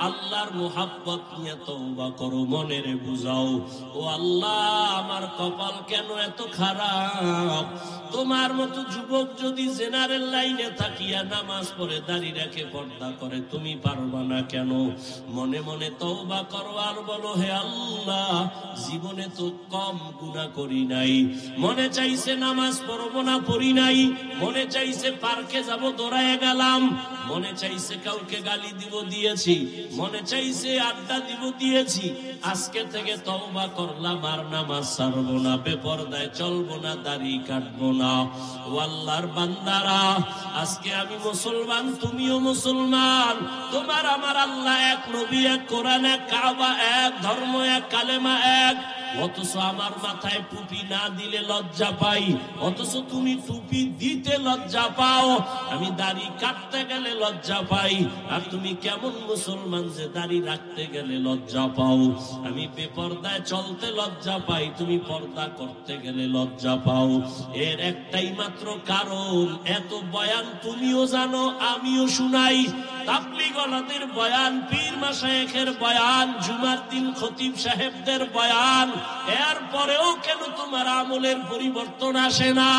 আল্লাহর মুহাব্বত নিয়ে তওবা করো, মনেরে বুঝাও, ও আল্লাহ আমার কপাল কেন এত খারাপ। তোমার মতো যুবক যদি জেনারেল লাইনে থাকিয়া নামাজ পড়ে দাড়ি রেখে পর্দা করে, তুমি পারবা না কেন? মনে মনে তওবা করো আর বলো, হে আল্লাহ জীবনে তো কম গুনাহ করি নাই, মনে চাইছে নামাজ পড়বো না পড়ি নাই, মনে চাইছে পার্কে যাব দৌড়ায় গেলাম, মনে চাইছে কাউকে গালি দিব দিয়েছি, মনে চাইছে আড্ডা দিব দিয়েছি, আজকে থেকে তওবা করলাম আর নামাজ ছাড়বো না, বেপরদায় চলবো না, দাড়ি কাটবো না। ও আল্লাহর বান্দারা, আজকে আমি মুসলমান, তুমিও মুসলমান, তোমার আমার আল্লাহ এক, নবী এক, কোরআন এক, কাবা এক, ধর্ম এক, কালেমা এক, অথচ আমার মাথায় টুপি না দিলে লজ্জা পাই, অথচ তুমি টুপি দিতে লজ্জা পাও, আমি দাড়ি কাটতে গেলে লজ্জা পাই, আর তুমি কেমন মুসলমান যে দাড়ি রাখতে গেলে লজ্জা পাও? আমি বেপরদায় চলতে লজ্জা পাই, তুমি পর্দা করতে গেলে লজ্জা পাও। এর একটাই মাত্র কারণ, এত বয়ান তুমিও জানো আমিও শুনাই, তাবলীগওয়ালাদের বয়ান, পীর মাশায়েখের বয়ান, জুমার দিন খতিব সাহেবদের বয়ান, এরপরেও কেন তোমার আমলের পরিবর্তন আসে না?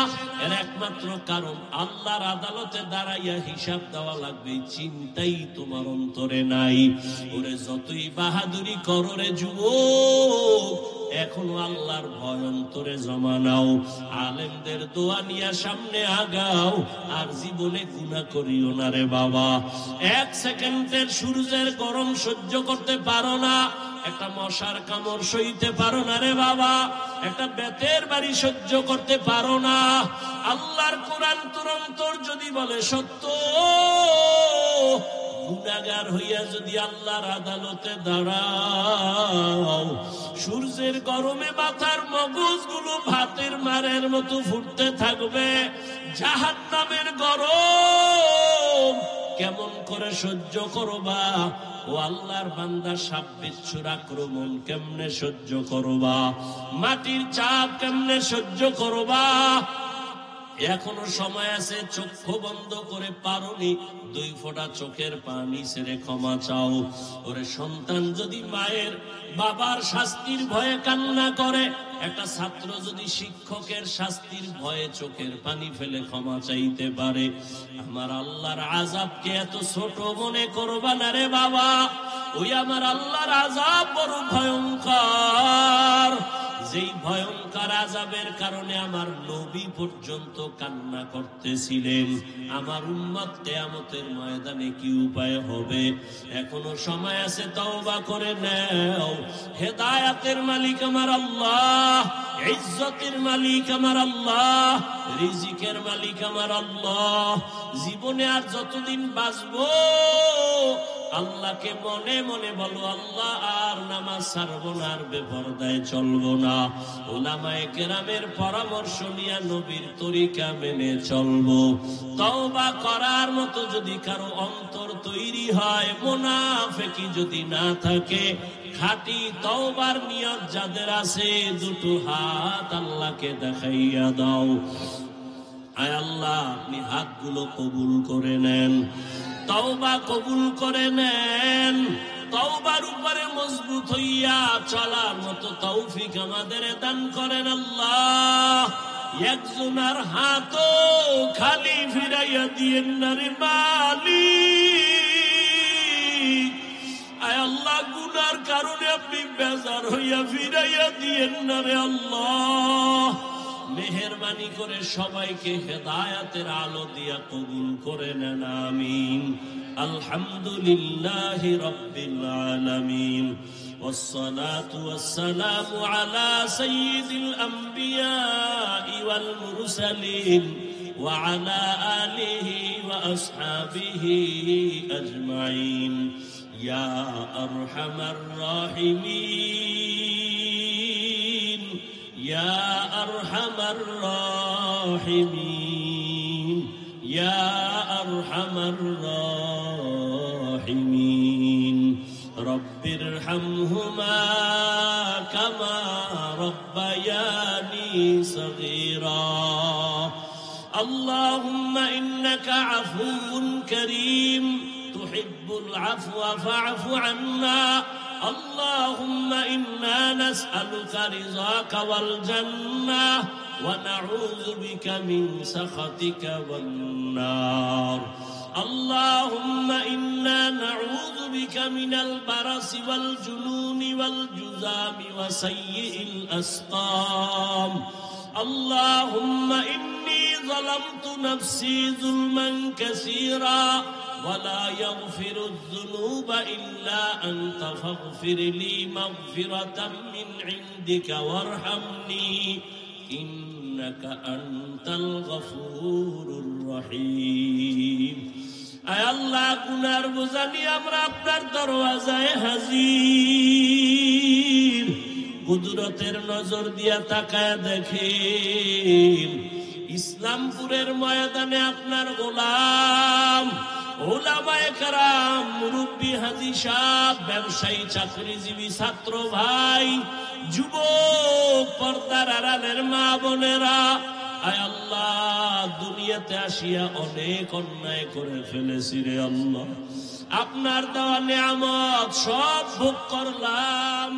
এর একমাত্র কারণ, আল্লাহর আদালতে দাঁড়াইয়া হিসাব দেওয়া লাগবে, চিন্তাই তোমার অন্তরে নাই। ওরে যতই বাহাদুরি করো রে যুবক, এখনো আল্লাহর ভয় অন্তরে জমা নাও, আলেমদের দোয়া নিয়ে সামনে আগাও, আর জীবনে গুনাহ করিও না রে বাবা। এক সেকেন্ডের সূর্যের গরম সহ্য করতে পারো না, একটা মশার কামড় সইতে পারো না রে বাবা, একটা বেতের বাড়ি সহ্য করতে পারো না। আল্লাহর কোরআন তুরন্তর যদি বলে সত্য, গুনাহগার হইয়া যদি আল্লাহর আদালতে দাঁড়াও, সূর্যের গরমে মাথার মগজগুলো ভাতের মারের মতো ফুটতে থাকবে, জাহান্নামের গরম কেমন করে সহ্য করবা? ও আল্লাহর বান্দা, সাপ বিচ্ছুর আক্রমণ কেমনে সহ্য করবা? মাটির চাপ কেমনে সহ্য করবা? এখনো সময় আছে, চক্ষু বন্ধ করে পারোনি, 2 ফোঁটা চোখের পানি ছেড়ে ক্ষমা চাও। ওরে সন্তান যদি মায়ের বাবার শাস্তির ভয়ে কান্না করে, একটা ছাত্র যদি শিক্ষকের শাস্তির ভয়ে চোখের পানি ফেলে ক্ষমা চাইতে পারে, আমার আল্লাহর আযাবকে এত ছোট মনে করবা না রে বাবা। ওই আমার আল্লাহর আযাব বড় ভয়ঙ্কর, যেই ভয়ঙ্কর আযাবের কারণে আমার নবী পর্যন্ত কান্না করতেছিলেন। আমার উম্মত কিয়ামতের ময়দানে কি উপায় হবে? এখনো সময় আছে, তওবা করে নাও। হেদায়েতের মালিক আমার আল্লাহ, ইজ্জতের মালিক আমার আল্লাহ, রিজিকের মালিক আমার আল্লাহ। জীবনে আর যতদিন বাঁচবো, আল্লাহকে মনে মনে বলো, আল্লাহ আর নামাজ ছাড়বো না, আর বেপরদায় চলবো না, উলামায়ে কেরামের পরামর্শ নিয়ে নবীর তরিকা মেনে চলবো। তওবা করার মতো যদি কারো অন্তর তৈরি হয়, মুনাফিকি যদি না থাকে, খাঁটি তওবার নিয়ত যাদের আছে, 2 হাত আল্লাহকে দেখাইয়া দাও। আয় আল্লাহ, আপনি হাতগুলো কবুল করে নেন, তওবা কবুল করে নেন। তওবার উপরে মজবুত হইয়া চলার মতো তৌফিক আমাদের দান করেন আল্লাহ। একজনের হাতও খালি ফিরাইয়া দিয়েন না রে মালিক। আয় আল্লাহ, গুনার কারণে আপনি বেজার হইয়া ফিরাইয়া দিয়েন না রে আল্লাহ। মেহেরবানি করে সবাইকে হেদায়েতের আলো দিয়া কবুল করে নেন, আমিন। আলহামদুলিল্লাহি রাব্বিল আলামিন, والصلاة والسلام على سيد الأنبياء والمرسلين وعلى آله وأصحابه أجمعين يا أرحم الراحمين يا أرحم الراحمين يا أرحم الراحمين رب ارحمهما كما ربياني صغيرا اللهم إنك عفو كريم তুহিব্বুল আফওয়া ফা'ফু আন্না আল্লাহুম্মা ইন্না নাসআলুকা রিযাকা ওয়াল জান্নাহ ওয়া নাউযু বিকা মিন সাখাতিকা ওয়ান নার اللهم إنا نعوذ بك من البرص والجنون والجذام وسيء الأسقام اللهم إني ظلمت نفسي ظلما كثيرا ولا يغفر الذنوب إلا أنت فاغفر لي مغفرة من عندك وارحمني إنك أنت الغفور الرحيم আয় আল্লাহ গুনার বোঝা নিয়ে আমরা আপনার দরওয়াজায় হাজির কুদরতের নজর দিয়া তাকায় দেখেন ইসলামপুরের ময়দানে আপনার গোলাম উলামায়ে কেরাম মুরব্বী হাজী সাহেব ব্যবসায়ী চাকরিজীবী ছাত্র ভাই যুবক পর্দার আড়ালের মা বোনেরা আয় আল্লাহ দুনিয়াতে আসিয়া অনেক অন্যায় করে ফেলেছি রে আল্লাহ আপনার দেওয়া নিয়ামত সব ভোগ করলাম